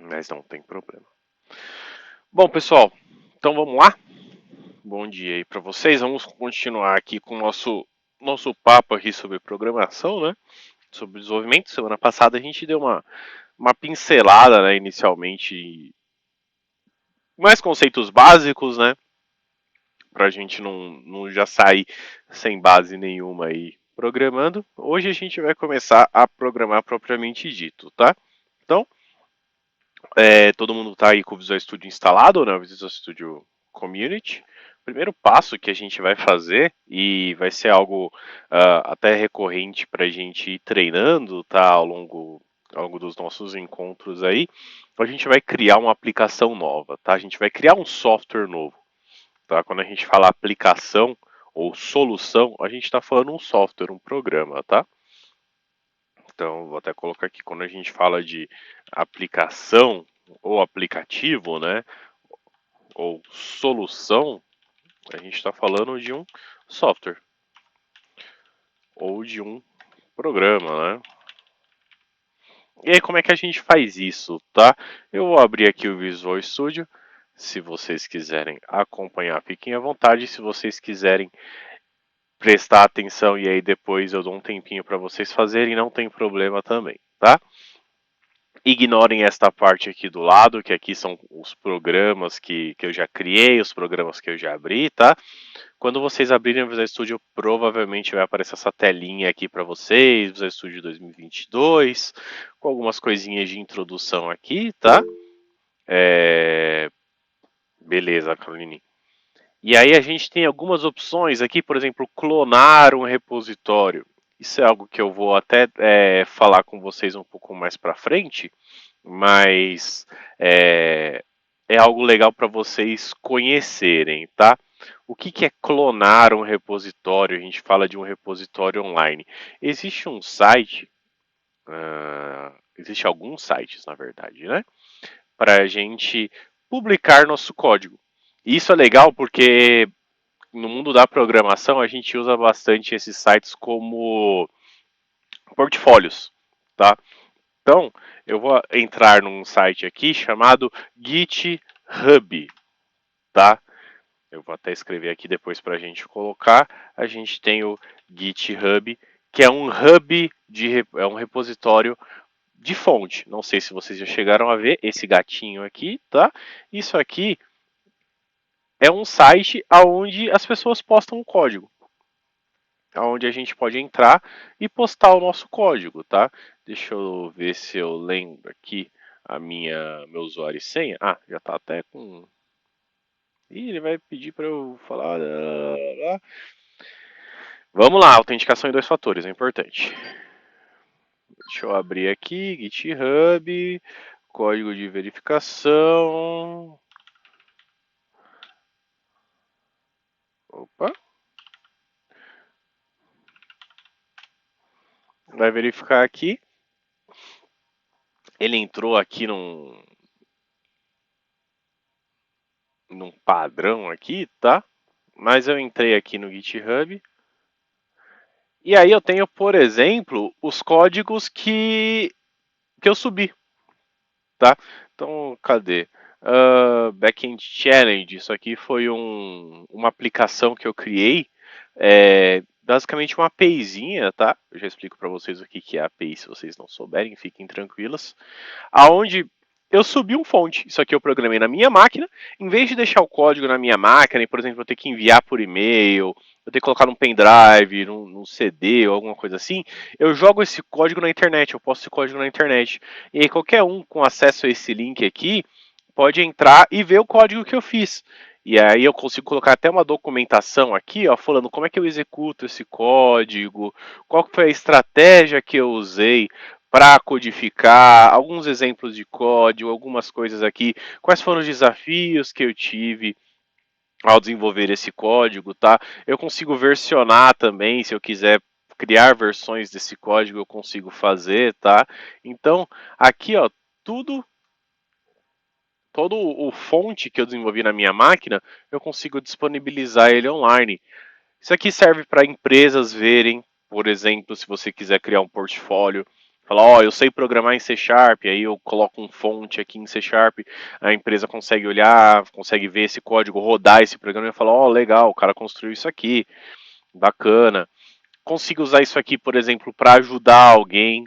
mas não tem problema. Bom, pessoal, então vamos lá? Bom dia aí para vocês. Vamos continuar aqui com o nosso papo aqui sobre programação, né? Sobre desenvolvimento. Semana passada a gente deu uma pincelada, né, inicialmente, mais conceitos básicos, né? Pra gente não já sair sem base nenhuma aí programando. Hoje a gente vai começar a programar propriamente dito, tá? Então, todo mundo está aí com o Visual Studio instalado, né? O Visual Studio Community. O primeiro passo que a gente vai fazer, e vai ser algo até recorrente para a gente ir treinando, tá? Ao longo dos nossos encontros aí, a gente vai criar uma aplicação nova, tá? A gente vai criar um software novo, tá? Quando a gente fala aplicação ou solução, a gente está falando um software, um programa, tá? Então, vou até colocar aqui, quando a gente fala de aplicação ou aplicativo, né, ou solução, a gente está falando de um software ou de um programa, né? E aí, como é que a gente faz isso, tá? Eu vou abrir aqui o Visual Studio. Se vocês quiserem acompanhar, fiquem à vontade. Se vocês quiserem prestar atenção e aí depois eu dou um tempinho para vocês fazerem, não tem problema também, tá? Ignorem esta parte aqui do lado, que aqui são os programas que eu já criei, os programas que eu já abri, tá? Quando vocês abrirem o Visual Studio, provavelmente vai aparecer essa telinha aqui para vocês, Visual Studio 2022, com algumas coisinhas de introdução aqui, tá? Beleza, Caroline. E aí a gente tem algumas opções aqui, por exemplo, clonar um repositório. Isso é algo que eu vou até falar com vocês um pouco mais para frente, mas é algo legal para vocês conhecerem, tá? O que é clonar um repositório? A gente fala de um repositório online. Existe um site, existe alguns sites, na verdade, né? Para a gente publicar nosso código. E isso é legal porque no mundo da programação a gente usa bastante esses sites como portfólios, tá? Então, eu vou entrar num site aqui chamado GitHub, tá? Eu vou até escrever aqui depois para a gente colocar. A gente tem o GitHub, que é um hub é um repositório de fonte. Não sei se vocês já chegaram a ver esse gatinho aqui, tá? Isso aqui é um site aonde as pessoas postam o código, aonde a gente pode entrar e postar o nosso código, tá? Deixa eu ver se eu lembro aqui meu usuário e senha. Ah, já tá até com. Ih, ele vai pedir para eu falar. Vamos lá, autenticação em dois fatores, é importante. Deixa eu abrir aqui, GitHub, código de verificação. Opa. Vai verificar aqui. Ele entrou aqui num padrão aqui, tá? Mas eu entrei aqui no GitHub. E aí eu tenho, por exemplo, os códigos que eu subi, tá? Então, cadê? Backend Challenge, isso aqui foi uma aplicação que eu criei, basicamente uma APIzinha, tá? Eu já explico para vocês o que é a API, se vocês não souberem, fiquem tranquilos. Aonde eu subi um fonte, isso aqui eu programei na minha máquina, em vez de deixar o código na minha máquina, e por exemplo, eu ter que enviar por e-mail, eu ter que colocar num pendrive, num CD ou alguma coisa assim, eu jogo esse código na internet, eu posto esse código na internet. E aí qualquer um com acesso a esse link aqui pode entrar e ver o código que eu fiz. E aí eu consigo colocar até uma documentação aqui, ó, falando como é que eu executo esse código, qual foi a estratégia que eu usei para codificar, alguns exemplos de código, algumas coisas aqui, quais foram os desafios que eu tive ao desenvolver esse código, tá? Eu consigo versionar também, se eu quiser criar versões desse código, eu consigo fazer, tá? Então, aqui, ó, tudo todo o fonte que eu desenvolvi na minha máquina, eu consigo disponibilizar ele online. Isso aqui serve para empresas verem, por exemplo, se você quiser criar um portfólio, Fala, ó, eu sei programar em C Sharp, aí eu coloco um fonte aqui em C Sharp, a empresa consegue olhar, consegue ver esse código, rodar esse programa e falar, ó, legal, o cara construiu isso aqui, bacana. Consigo usar isso aqui, por exemplo, para ajudar alguém.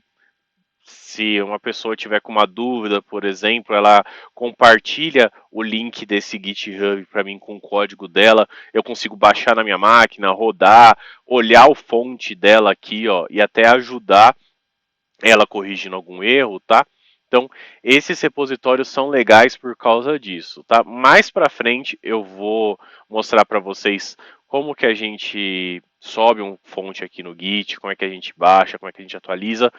Se uma pessoa tiver com uma dúvida, por exemplo, ela compartilha o link desse GitHub para mim com o código dela, eu consigo baixar na minha máquina, rodar, olhar o fonte dela aqui, ó, e até ajudar ela corrigindo algum erro, tá? Então, esses repositórios são legais por causa disso, tá? Mais para frente eu vou mostrar para vocês como que a gente sobe um fonte aqui no Git, como é que a gente baixa, como é que a gente atualiza,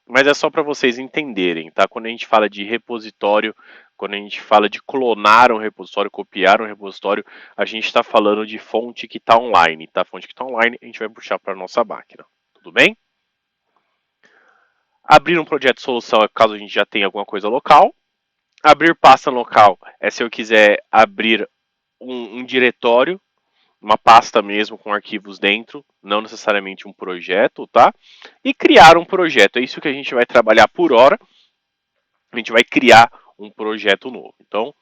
mas é só para vocês entenderem, tá? Quando a gente fala de repositório, quando a gente fala de clonar um repositório, copiar um repositório, a gente está falando de fonte que está online, tá? Fonte que está online, a gente vai puxar para nossa máquina, tudo bem? Abrir um projeto de solução é caso a gente já tenha alguma coisa local. Abrir pasta local é se eu quiser abrir um diretório, uma pasta mesmo com arquivos dentro, não necessariamente um projeto, tá? E criar um projeto, é isso que a gente vai trabalhar por hora. A gente vai criar um projeto novo. Então,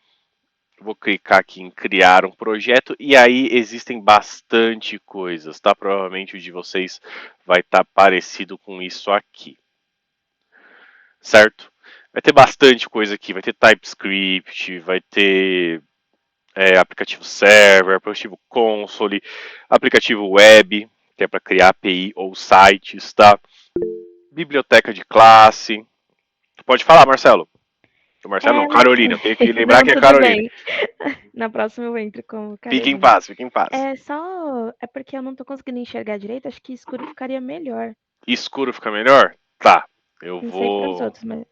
vou clicar aqui em criar um projeto e aí existem bastante coisas, tá? Provavelmente o de vocês vai estar parecido com isso aqui, certo? Vai ter bastante coisa aqui, vai ter TypeScript, vai ter aplicativo server, aplicativo console, aplicativo web, que é para criar API ou sites, tá? Biblioteca de classe. Tu pode falar, Marcelo? Marcelo não, É, Carolina, eu tenho que lembrar não, que é tudo Carolina. bem. Na próxima eu entro como Fique em Carolina. paz, fique em paz. É só. É porque eu não tô conseguindo enxergar direito, acho que escuro ficaria melhor. Escuro fica melhor? Tá, eu Não sei para os vou outros, mas.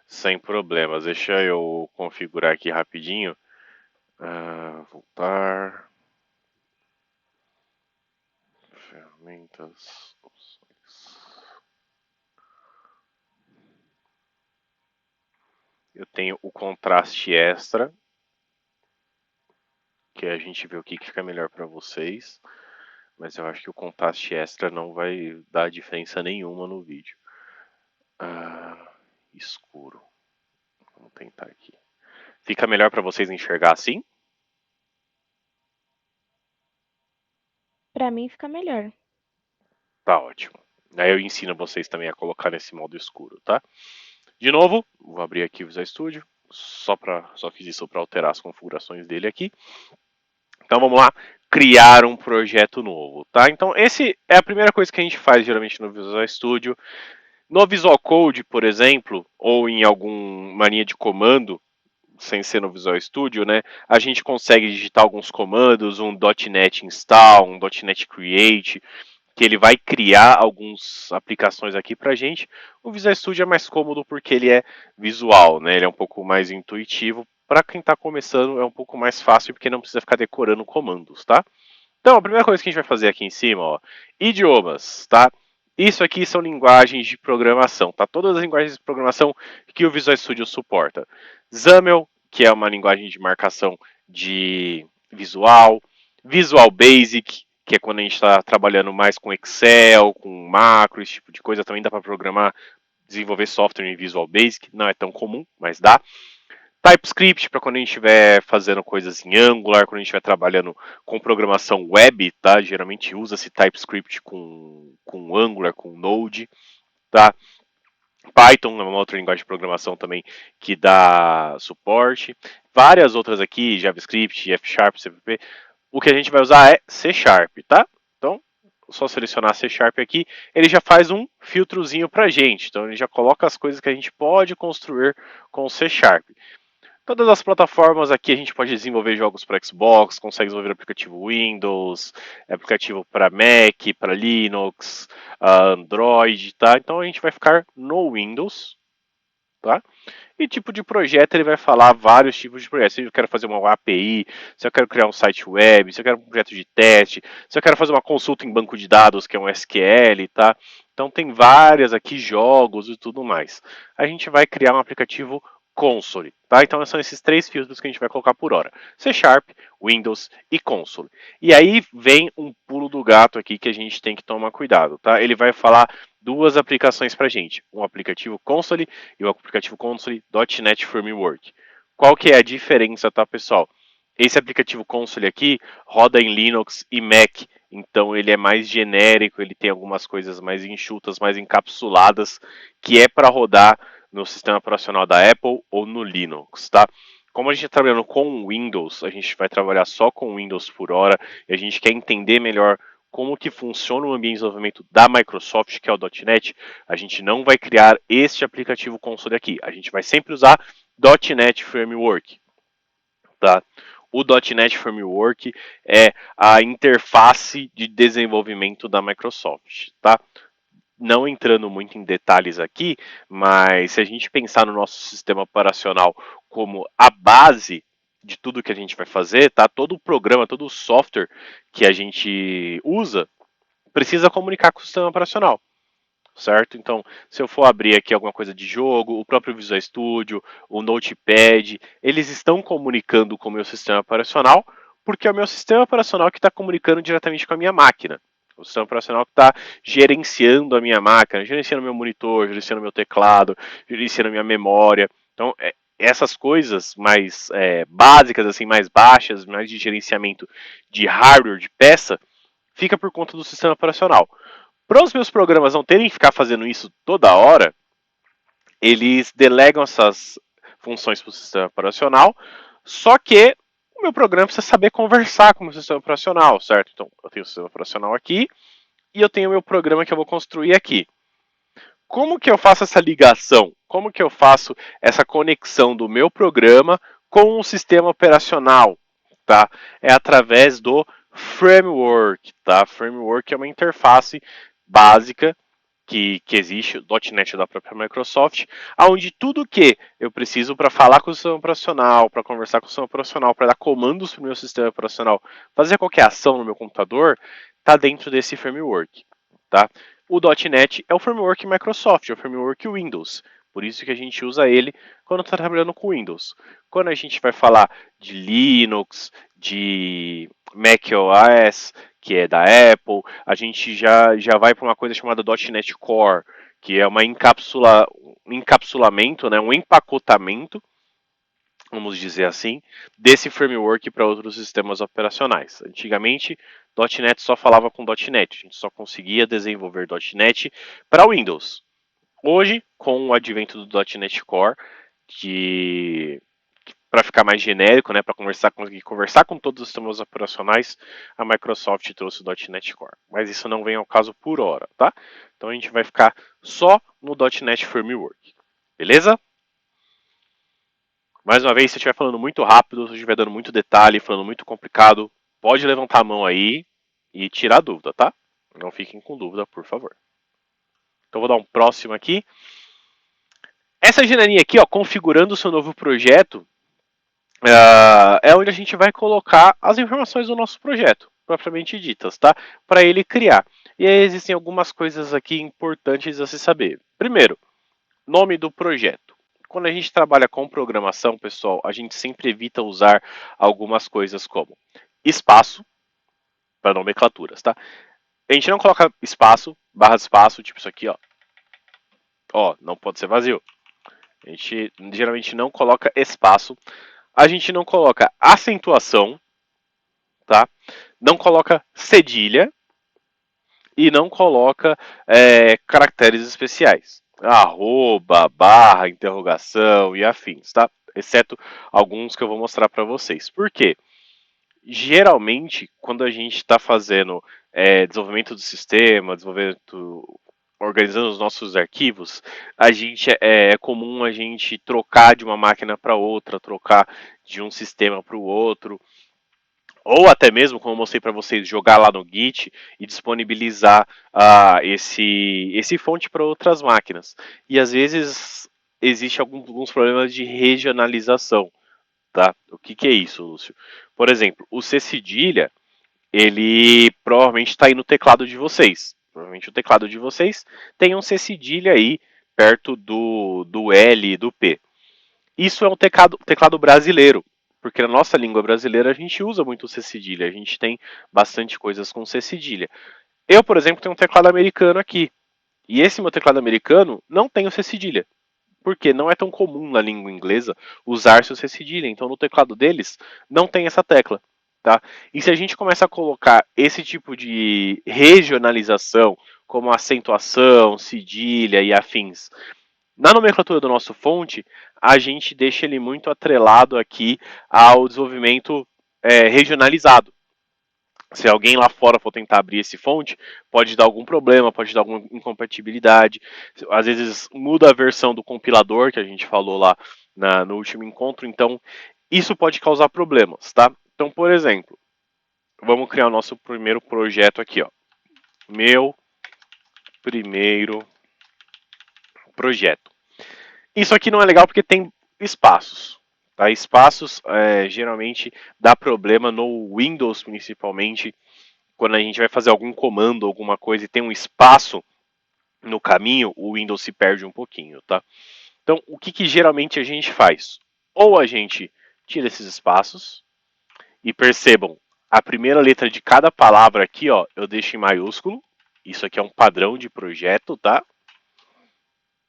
sem problemas. Deixa eu configurar aqui rapidinho. Voltar. Ferramentas. Opções. Eu tenho o contraste extra, que a gente vê o que fica melhor para vocês. Mas eu acho que o contraste extra não vai dar diferença nenhuma no vídeo. Escuro. Vamos tentar aqui. Fica melhor para vocês enxergar assim? Pra mim fica melhor. Tá ótimo. Aí eu ensino vocês também a colocar nesse modo escuro, tá? De novo, vou abrir aqui o Visual Studio. Só fiz isso para alterar as configurações dele aqui. Então vamos lá, criar um projeto novo, tá? Então esse é a primeira coisa que a gente faz geralmente no Visual Studio. No Visual Code, por exemplo, ou em alguma linha de comando, sem ser no Visual Studio, né? A gente consegue digitar alguns comandos, um .NET install, um .NET create, que ele vai criar algumas aplicações aqui pra gente. O Visual Studio é mais cômodo porque ele é visual, né? Ele é um pouco mais intuitivo. Para quem está começando é um pouco mais fácil porque não precisa ficar decorando comandos, tá? Então, a primeira coisa que a gente vai fazer aqui em cima, ó, idiomas, tá? Isso aqui são linguagens de programação, tá? Todas as linguagens de programação que o Visual Studio suporta. XAML, que é uma linguagem de marcação de visual. Visual Basic, que é quando a gente está trabalhando mais com Excel, com macro, esse tipo de coisa. Também dá para programar, desenvolver software em Visual Basic. Não é tão comum, mas dá. TypeScript para quando a gente estiver fazendo coisas em Angular, quando a gente estiver trabalhando com programação web, tá? Geralmente usa-se TypeScript com Angular, com Node, tá? Python é uma outra linguagem de programação também que dá suporte. Várias outras aqui, JavaScript, F Sharp, CPP. O que a gente vai usar é C Sharp, tá? Então, só selecionar C Sharp aqui, ele já faz um filtrozinho pra gente. Então, ele já coloca as coisas que a gente pode construir com C Sharp. Todas as plataformas aqui a gente pode desenvolver jogos para Xbox, consegue desenvolver aplicativo Windows, aplicativo para Mac, para Linux, Android, tá? Então a gente vai ficar no Windows, tá? E tipo de projeto ele vai falar vários tipos de projetos. Se eu quero fazer uma API, se eu quero criar um site web, se eu quero um projeto de teste, se eu quero fazer uma consulta em banco de dados, que é um SQL, tá? Então tem várias aqui jogos e tudo mais. A gente vai criar um aplicativo Console, tá? Então são esses 3 filtros que a gente vai colocar por hora: C Sharp, Windows e Console. E aí vem um pulo do gato aqui que a gente tem que tomar cuidado, tá? Ele vai falar 2 aplicações pra gente: um aplicativo Console e o aplicativo Console .NET Framework. Qual que é a diferença, tá, pessoal? Esse aplicativo Console aqui roda em Linux e Mac, então ele é mais genérico, ele tem algumas coisas mais enxutas, mais encapsuladas, que é para rodar no sistema operacional da Apple ou no Linux, tá? Como a gente está trabalhando com Windows, a gente vai trabalhar só com Windows por hora, e a gente quer entender melhor como que funciona o ambiente de desenvolvimento da Microsoft, que é o .NET, a gente não vai criar este aplicativo console aqui, a gente vai sempre usar .NET Framework, tá? O .NET Framework é a interface de desenvolvimento da Microsoft, tá? Não entrando muito em detalhes aqui, mas se a gente pensar no nosso sistema operacional como a base de tudo que a gente vai fazer, tá? Todo o programa, todo o software que a gente usa precisa comunicar com o sistema operacional, certo? Então, se eu for abrir aqui alguma coisa de jogo, o próprio Visual Studio, o Notepad, eles estão comunicando com o meu sistema operacional, porque é o meu sistema operacional que está comunicando diretamente com a minha máquina. O sistema operacional que está gerenciando a minha máquina, gerenciando meu monitor, gerenciando meu teclado, gerenciando minha memória. Então, essas coisas mais básicas, assim, mais baixas, mais de gerenciamento de hardware, de peça, fica por conta do sistema operacional. Para os meus programas não terem que ficar fazendo isso toda hora, eles delegam essas funções para o sistema operacional, só que o meu programa precisa saber conversar com o meu sistema operacional, certo? Então, eu tenho o sistema operacional aqui e eu tenho o meu programa que eu vou construir aqui. Como que eu faço essa ligação? Como que eu faço essa conexão do meu programa com o sistema operacional? Tá? É através do framework, tá? Framework é uma interface básica que existe, o .NET da própria Microsoft, onde tudo que eu preciso para falar com o sistema operacional, para conversar com o sistema operacional, para dar comandos para o meu sistema operacional, fazer qualquer ação no meu computador, está dentro desse framework. Tá? O .NET é o framework Microsoft, é o framework Windows. Por isso que a gente usa ele quando está trabalhando com Windows. Quando a gente vai falar de Linux, de macOS, que é da Apple, a gente já vai para uma coisa chamada .NET Core, que é um encapsulamento, né, um empacotamento, vamos dizer assim, desse framework para outros sistemas operacionais. Antigamente, .NET só falava com .NET, a gente só conseguia desenvolver .NET para Windows. Hoje, com o advento do .NET Core, que para ficar mais genérico, né, para conseguir conversar com todos os sistemas operacionais, a Microsoft trouxe o .NET Core. Mas isso não vem ao caso por hora, tá? Então a gente vai ficar só no .NET Framework. Beleza? Mais uma vez, se eu estiver falando muito rápido, se eu estiver dando muito detalhe, falando muito complicado, pode levantar a mão aí e tirar a dúvida, tá? Não fiquem com dúvida, por favor. Então vou dar um próximo aqui. Essa janelinha aqui, ó, configurando o seu novo projeto, é onde a gente vai colocar as informações do nosso projeto, propriamente ditas, tá? Para ele criar. E aí existem algumas coisas aqui importantes a se saber. Primeiro, nome do projeto. Quando a gente trabalha com programação, pessoal, a gente sempre evita usar algumas coisas como espaço para nomenclaturas, tá? A gente não coloca espaço, barra espaço, tipo isso aqui, ó. Ó, não pode ser vazio. A gente geralmente não coloca espaço. A gente não coloca acentuação, tá? Não coloca cedilha e não coloca caracteres especiais. Arroba, barra, interrogação e afins, tá? Exceto alguns que eu vou mostrar para vocês. Por quê? Geralmente, quando a gente está fazendo desenvolvimento do sistema, organizando os nossos arquivos, é comum a gente trocar de uma máquina para outra, trocar de um sistema para o outro, ou até mesmo, como eu mostrei para vocês, jogar lá no Git e disponibilizar esse fonte para outras máquinas. E às vezes existe alguns problemas de regionalização. Tá? O que é isso, Lúcio? Por exemplo, o C cedilha, ele provavelmente está aí no teclado de vocês. Provavelmente o teclado de vocês tem um C cedilha aí perto do L e do P. Isso é um teclado brasileiro, porque na nossa língua brasileira a gente usa muito o C cedilha, a gente tem bastante coisas com C cedilha. Eu, por exemplo, tenho um teclado americano aqui, e esse meu teclado americano não tem o C cedilha, porque não é tão comum na língua inglesa usar-se o C cedilha, então no teclado deles não tem essa tecla. Tá? E se a gente começa a colocar esse tipo de regionalização, como acentuação, cedilha e afins, na nomenclatura do nosso fonte, a gente deixa ele muito atrelado aqui ao desenvolvimento regionalizado. Se alguém lá fora for tentar abrir esse fonte, pode dar algum problema, pode dar alguma incompatibilidade. Às vezes muda a versão do compilador que a gente falou lá no último encontro, então isso pode causar problemas, tá? Então, por exemplo, vamos criar o nosso primeiro projeto aqui, ó. Meu primeiro projeto. Isso aqui não é legal porque tem espaços. Tá? Espaços geralmente dá problema no Windows, principalmente, quando a gente vai fazer algum comando, alguma coisa e tem um espaço no caminho, o Windows se perde um pouquinho, tá? Então, o que geralmente a gente faz? Ou a gente tira esses espaços e percebam, a primeira letra de cada palavra aqui, ó, eu deixo em maiúsculo. Isso aqui é um padrão de projeto, tá?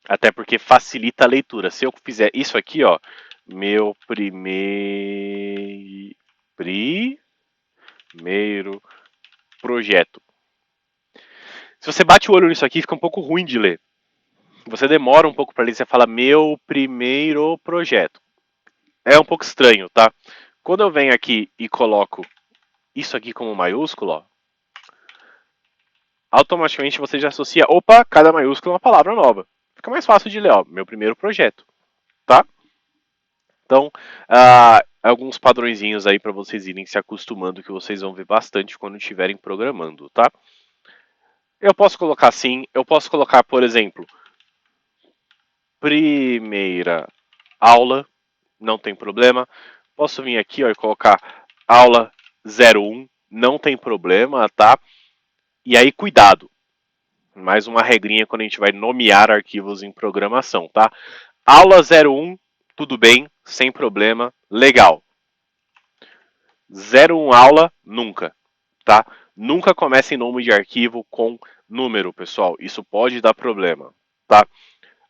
Até porque facilita a leitura. Se eu fizer isso aqui, ó, meu primeiro projeto. Se você bate o olho nisso aqui, fica um pouco ruim de ler. Você demora um pouco para ler, você fala meu primeiro projeto. É um pouco estranho, tá? Quando eu venho aqui e coloco isso aqui como maiúsculo, ó, automaticamente você já associa, opa, cada maiúsculo é uma palavra nova. Fica mais fácil de ler, ó, meu primeiro projeto, tá? Então, alguns padrõezinhos aí para vocês irem se acostumando que vocês vão ver bastante quando estiverem programando, tá? Eu posso colocar assim, eu posso colocar, por exemplo, primeira aula, não tem problema. Posso vir aqui ó, e colocar aula 01, não tem problema, tá? E aí, cuidado. Mais uma regrinha quando a gente vai nomear arquivos em programação, tá? Aula 01, tudo bem, sem problema, legal. 01 aula, nunca, tá? Nunca comece em nome de arquivo com número, pessoal. Isso pode dar problema, tá?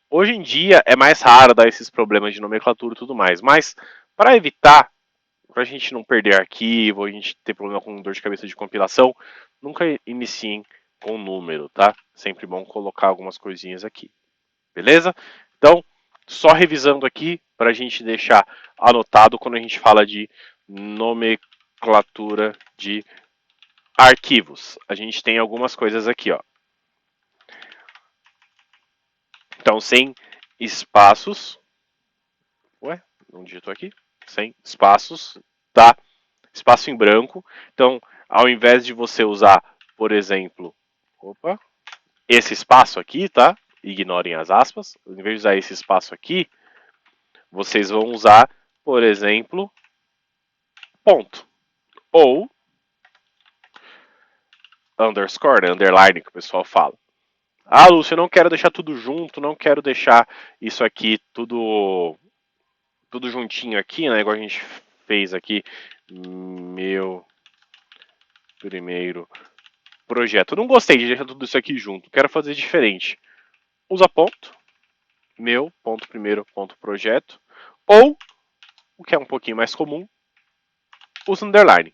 Hoje em dia é mais raro dar esses problemas de nomenclatura e tudo mais, mas para evitar, para a gente não perder arquivo, a gente ter problema com dor de cabeça de compilação, nunca iniciem com número, tá? Sempre bom colocar algumas coisinhas aqui, beleza? Então, só revisando aqui para a gente deixar anotado quando a gente fala de nomenclatura de arquivos. A gente tem algumas coisas aqui, ó. Então, sem espaços. Ué, não digitou aqui? Sem espaços, tá? Espaço em branco. Então, ao invés de você usar, por exemplo, opa, esse espaço aqui, tá? Ignorem as aspas. Ao invés de usar esse espaço aqui, vocês vão usar, por exemplo, ponto. Ou underscore, né? Underline, que o pessoal fala. Ah, Lúcio, eu não quero deixar tudo junto, não quero deixar isso aqui tudo juntinho aqui, né? Igual a gente fez aqui. Meu primeiro projeto. Eu não gostei de deixar tudo isso aqui junto. Quero fazer diferente. Usa ponto. Meu ponto primeiro ponto projeto. Ou, o que é um pouquinho mais comum, usa underline.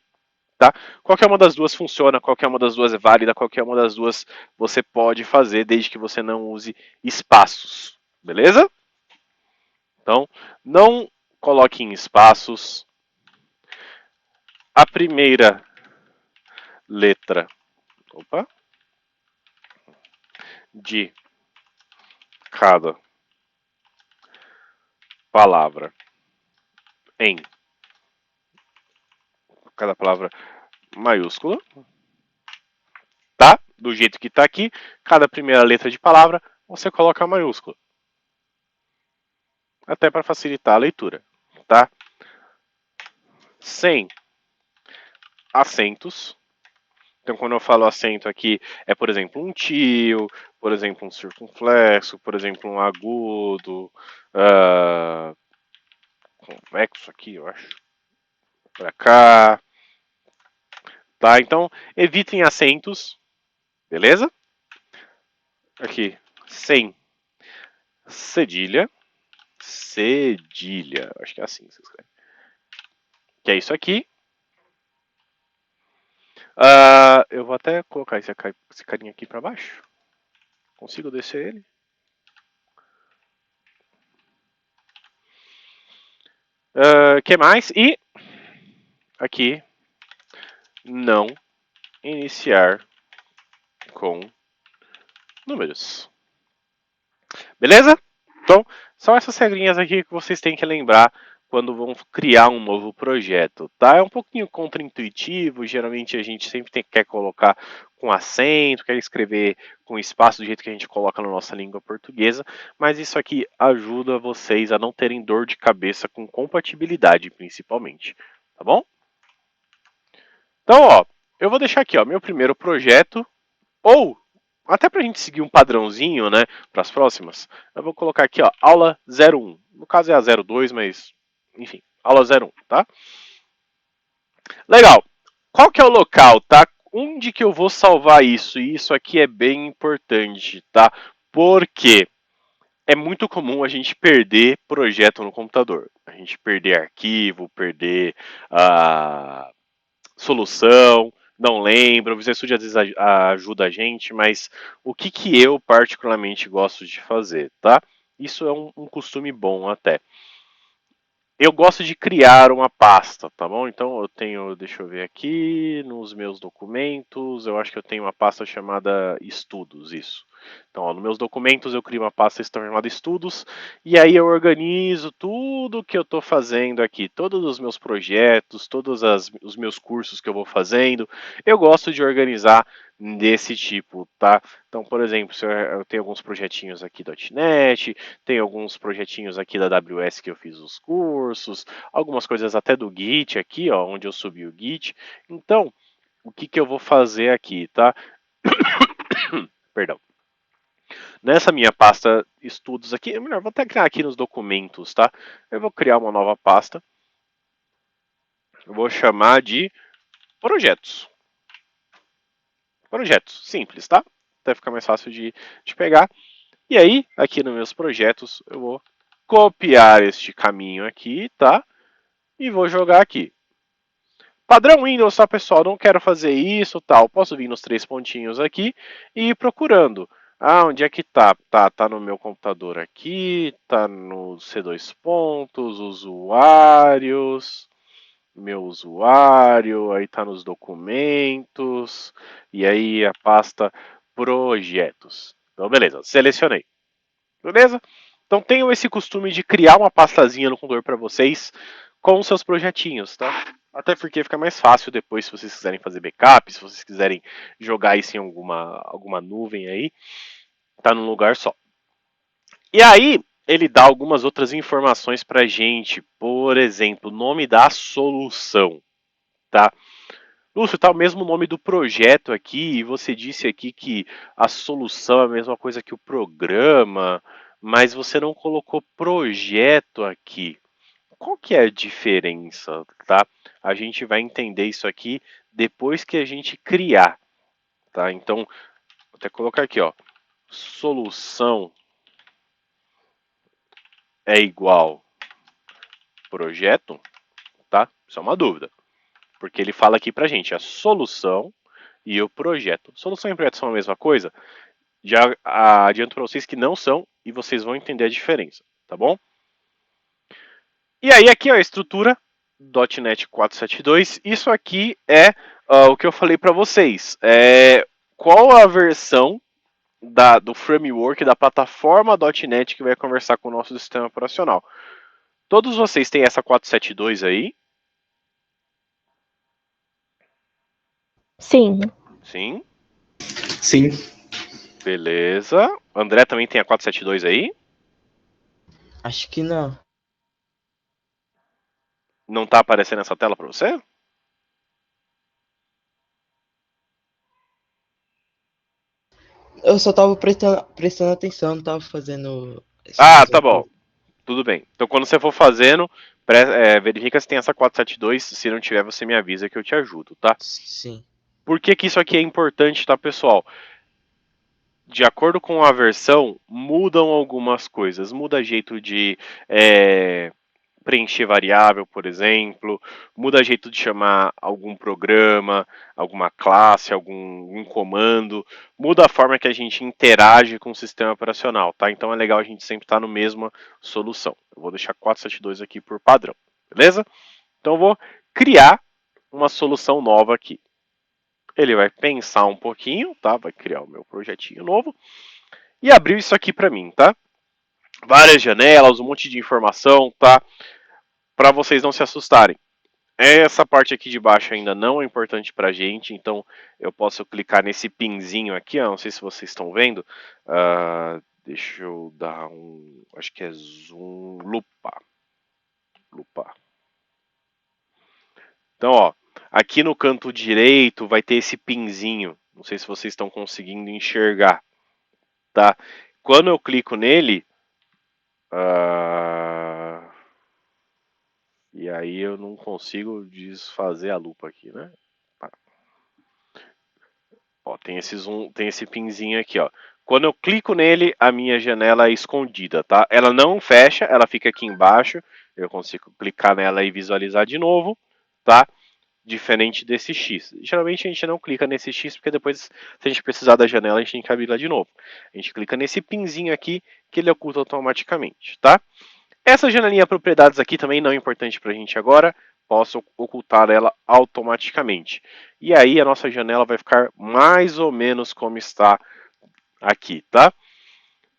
Tá? Qualquer uma das duas funciona, qualquer uma das duas é válida, qualquer uma das duas você pode fazer, desde que você não use espaços. Beleza? Então, não coloque em espaços a primeira letra opa, de cada palavra em cada palavra maiúscula, tá? Do jeito que está aqui, cada primeira letra de palavra você coloca a maiúscula, até para facilitar a leitura, tá? Sem acentos. Então, quando eu falo acento aqui, é, por exemplo, um tio, por exemplo, um circunflexo, por exemplo, um agudo, reflexo aqui, eu acho. Pra cá. Tá, então evitem acentos, beleza? Aqui, sem cedilha. Cedilha, acho que é assim que se escreve. Que é isso aqui. Eu vou até colocar esse carinha aqui pra baixo. Consigo descer ele? Que mais? E aqui, não iniciar com números. Beleza? Então, são essas regrinhas aqui que vocês têm que lembrar quando vão criar um novo projeto, tá? É um pouquinho contraintuitivo, geralmente a gente sempre quer colocar com acento, quer escrever com espaço do jeito que a gente coloca na nossa língua portuguesa, mas isso aqui ajuda vocês a não terem dor de cabeça com compatibilidade, principalmente, tá bom? Então, ó, eu vou deixar aqui, ó, meu primeiro projeto, ou até para a gente seguir um padrãozinho, né, para as próximas, eu vou colocar aqui, ó, aula 01. No caso é a 02, mas enfim, aula 01, tá? Legal. Qual que é o local, tá? Onde que eu vou salvar isso? E isso aqui é bem importante, tá? Porque é muito comum a gente perder projeto no computador. A gente perder arquivo, perder a solução, não lembro. O Visual Studio às vezes ajuda a gente, mas o que, que eu particularmente gosto de fazer, tá? Isso é um costume bom até. Eu gosto de criar uma pasta, tá bom? Então eu tenho, deixa eu ver aqui, nos meus documentos, eu acho que eu tenho uma pasta chamada estudos, isso. Então, ó, nos meus documentos eu crio uma pasta chamada estudos, e aí eu organizo tudo que eu estou fazendo aqui, todos os meus projetos, todos os meus cursos que eu vou fazendo, eu gosto de organizar desse tipo, tá? Então, por exemplo, se eu tenho alguns projetinhos aqui do .NET, tem alguns projetinhos aqui da AWS que eu fiz os cursos, algumas coisas até do Git aqui, ó, onde eu subi o Git. Então, o que que eu vou fazer aqui, tá? Perdão. Nessa minha pasta estudos aqui, melhor, vou até criar aqui nos documentos, tá? Eu vou criar uma nova pasta. Eu vou chamar de projetos. Projetos, simples, tá? Até ficar mais fácil de pegar. E aí, aqui nos meus projetos, eu vou copiar este caminho aqui, tá? E vou jogar aqui. Padrão Windows, tá, pessoal? Não quero fazer isso, tal. Posso vir nos três pontinhos aqui e ir procurando. Ah, onde é que tá? Tá no meu computador aqui, tá no C2 pontos, usuários, meu usuário, aí tá nos documentos, e aí a pasta projetos. Então, beleza, selecionei. Beleza? Então tenham esse costume de criar uma pastazinha no computador para vocês com os seus projetinhos, tá? Até porque fica mais fácil depois, se vocês quiserem fazer backup, se vocês quiserem jogar isso em alguma nuvem aí, tá num lugar só. E aí, ele dá algumas outras informações pra gente, por exemplo, o nome da solução, tá? Lúcio, tá o mesmo nome do projeto aqui, e você disse aqui que a solução é a mesma coisa que o programa, mas você não colocou projeto aqui. Qual que é a diferença, tá? A gente vai entender isso aqui depois que a gente criar, tá? Então, vou até colocar aqui, ó. Solução é igual projeto, tá? Isso é uma dúvida, porque ele fala aqui pra gente a solução e o projeto. Solução e projeto são a mesma coisa? Já adianto para vocês que não são e vocês vão entender a diferença, tá bom? E aí aqui ó, a estrutura .NET 472. Isso aqui é o que eu falei para vocês. Qual a versão do framework da plataforma .NET que vai conversar com o nosso sistema operacional? Todos vocês têm essa 472 aí? Sim. Sim. Sim. Beleza. André também tem a 472 aí? Acho que não. Não tá aparecendo essa tela para você? Eu só tava prestando atenção, não tava fazendo. Ah, Fazendo tá bom. Tudo bem. Então, quando você for fazendo, verifica se tem essa 472. Se não tiver, você me avisa que eu te ajudo, tá? Sim. Por que que isso aqui é importante, tá, pessoal? De acordo com a versão, mudam algumas coisas. Muda jeito de preencher variável, por exemplo. Muda jeito de chamar algum programa, alguma classe, algum comando. Muda a forma que a gente interage com o sistema operacional, tá? Então é legal a gente sempre estar no mesma solução. Eu vou deixar 472 aqui por padrão, beleza? Então eu vou criar uma solução nova aqui. Ele vai pensar um pouquinho, tá? Vai criar o meu projetinho novo e abriu isso aqui para mim, tá? Várias janelas, um monte de informação, tá? Para vocês não se assustarem. Essa parte aqui de baixo ainda não é importante para a gente, então eu posso clicar nesse pinzinho aqui, ó, não sei se vocês estão vendo. Deixa eu dar um, acho que é zoom, lupa. Então, ó, aqui no canto direito vai ter esse pinzinho. Não sei se vocês estão conseguindo enxergar, tá? Quando eu clico nele, e aí eu não consigo desfazer a lupa aqui, né? Tá. Ó, tem esse zoom, tem esse pinzinho aqui, ó. Quando eu clico nele, a minha janela é escondida, tá? Ela não fecha, ela fica aqui embaixo. Eu consigo clicar nela e visualizar de novo, tá? Diferente desse X. Geralmente a gente não clica nesse X porque depois, se a gente precisar da janela, a gente tem que abrir lá de novo. A gente clica nesse pinzinho aqui que ele oculta automaticamente, tá? Essa janelinha propriedades aqui também não é importante para a gente agora. Posso ocultar ela automaticamente. E aí a nossa janela vai ficar mais ou menos como está aqui, tá?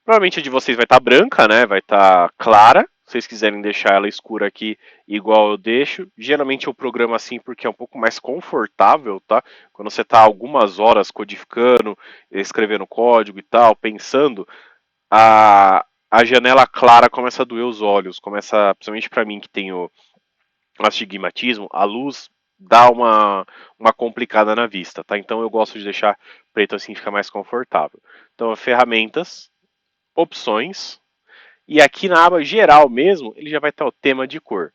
Provavelmente a de vocês vai estar branca, né? Vai estar clara. Se vocês quiserem deixar ela escura aqui, igual eu deixo. Geralmente eu programo assim porque é um pouco mais confortável, tá? Quando você está algumas horas codificando, escrevendo código e tal, pensando, a janela clara começa a doer os olhos. Começa, principalmente para mim que tenho astigmatismo, a luz dá uma complicada na vista, tá? Então eu gosto de deixar preto assim, fica mais confortável. Então, ferramentas, opções, e aqui na aba geral mesmo, ele já vai estar o tema de cor.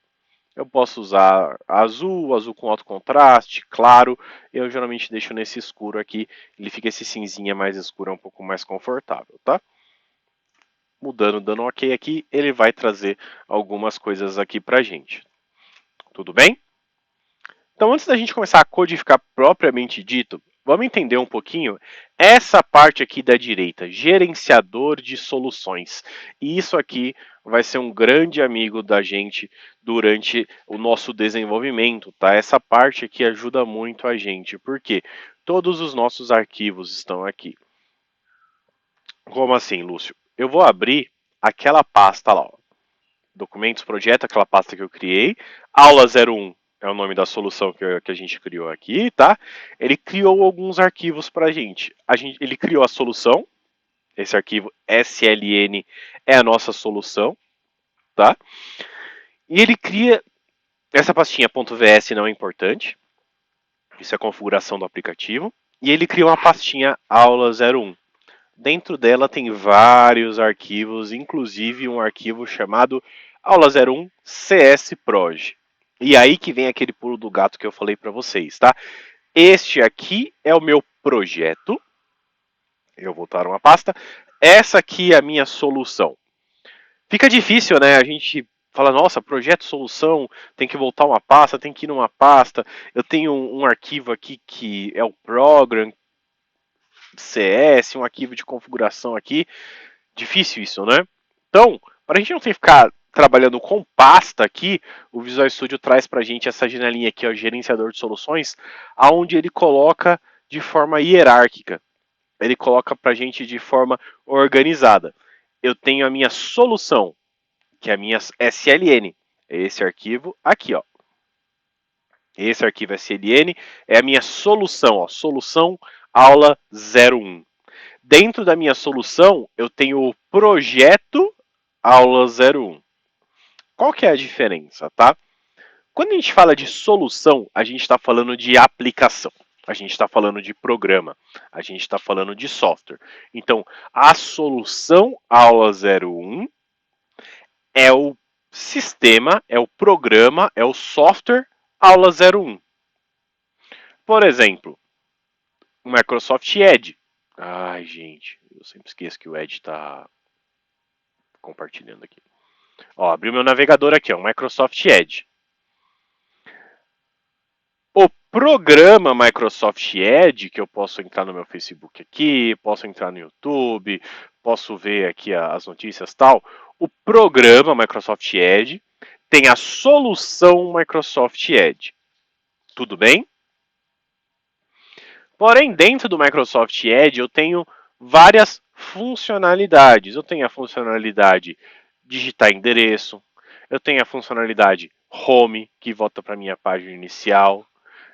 Eu posso usar azul, azul com alto contraste, claro. Eu geralmente deixo nesse escuro aqui. Ele fica esse cinzinha mais escuro, é um pouco mais confortável, tá? Mudando, dando ok aqui, ele vai trazer algumas coisas aqui pra gente. Tudo bem? Então, antes da gente começar a codificar propriamente dito, vamos entender um pouquinho essa parte aqui da direita, gerenciador de soluções. E isso aqui vai ser um grande amigo da gente durante o nosso desenvolvimento, tá? Essa parte aqui ajuda muito a gente, porque todos os nossos arquivos estão aqui. Como assim, Lúcio? Eu vou abrir aquela pasta lá, ó. Documentos, projeto, aquela pasta que eu criei. Aula 01 é o nome da solução que a gente criou aqui, tá? Ele criou alguns arquivos para a gente. Ele criou a solução. Esse arquivo SLN é a nossa solução, tá? E ele cria essa pastinha .vs não é importante. Isso é a configuração do aplicativo. E ele cria uma pastinha aula 01. Dentro dela tem vários arquivos, inclusive um arquivo chamado aula 01 csproj. E aí que vem aquele pulo do gato que eu falei para vocês, tá? Este aqui é o meu projeto. Eu vou voltar uma pasta. Essa aqui é a minha solução. Fica difícil, né? A gente fala, nossa, projeto, solução, tem que voltar uma pasta, tem que ir numa pasta. Eu tenho um arquivo aqui que é o program, CS, um arquivo de configuração aqui. Difícil isso, né? Então, para a gente não ter que ficar trabalhando com pasta aqui, o Visual Studio traz para a gente essa janelinha aqui, o gerenciador de soluções, aonde ele coloca de forma hierárquica. Ele coloca para a gente de forma organizada. Eu tenho a minha solução, que é a minha SLN. É esse arquivo aqui, ó. Esse arquivo SLN é a minha solução, ó. Solução aula 01. Dentro da minha solução, eu tenho o projeto aula 01. Qual que é a diferença, tá? Quando a gente fala de solução, a gente está falando de aplicação. A gente está falando de programa. A gente está falando de software. Então, a solução aula 01 é o sistema, é o programa, é o software aula 01. Por exemplo, o Microsoft Edge. Ai, gente, eu sempre esqueço que o Edge está compartilhando aqui. Ó, abri o meu navegador aqui, ó, o Microsoft Edge. O programa Microsoft Edge, que eu posso entrar no meu Facebook aqui, posso entrar no YouTube, posso ver aqui as notícias e tal. O programa Microsoft Edge tem a solução Microsoft Edge. Tudo bem? Porém, dentro do Microsoft Edge eu tenho várias funcionalidades. Eu tenho a funcionalidade digitar endereço, eu tenho a funcionalidade Home, que volta para a minha página inicial,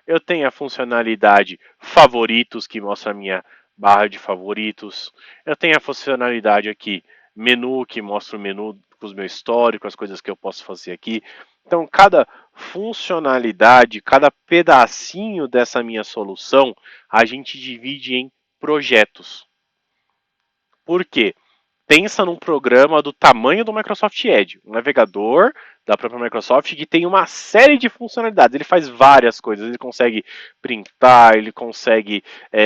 eu tenho a funcionalidade Favoritos, que mostra a minha barra de favoritos, eu tenho a funcionalidade aqui Menu, que mostra o menu com os meus históricos, as coisas que eu posso fazer aqui. Então, cada funcionalidade, cada pedacinho dessa minha solução, a gente divide em projetos. Por quê? Pensa num programa do tamanho do Microsoft Edge, um navegador da própria Microsoft que tem uma série de funcionalidades. Ele faz várias coisas. Ele consegue printar, ele consegue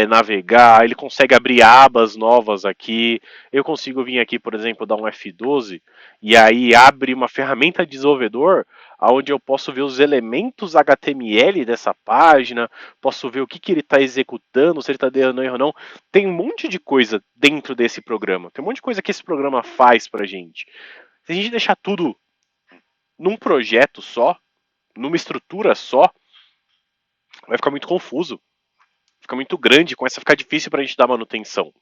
navegar, ele consegue abrir abas novas aqui. Eu consigo vir aqui, por exemplo, dar um F12 e aí abre uma ferramenta de desenvolvedor onde eu posso ver os elementos HTML dessa página, posso ver o que ele está executando, se ele está dando erro ou não. Tem um monte de coisa dentro desse programa. Tem um monte de coisa que esse programa faz pra gente. Se a gente deixar tudo num projeto só, numa estrutura só, vai ficar muito confuso. Fica muito grande, começa a ficar difícil pra gente dar manutenção.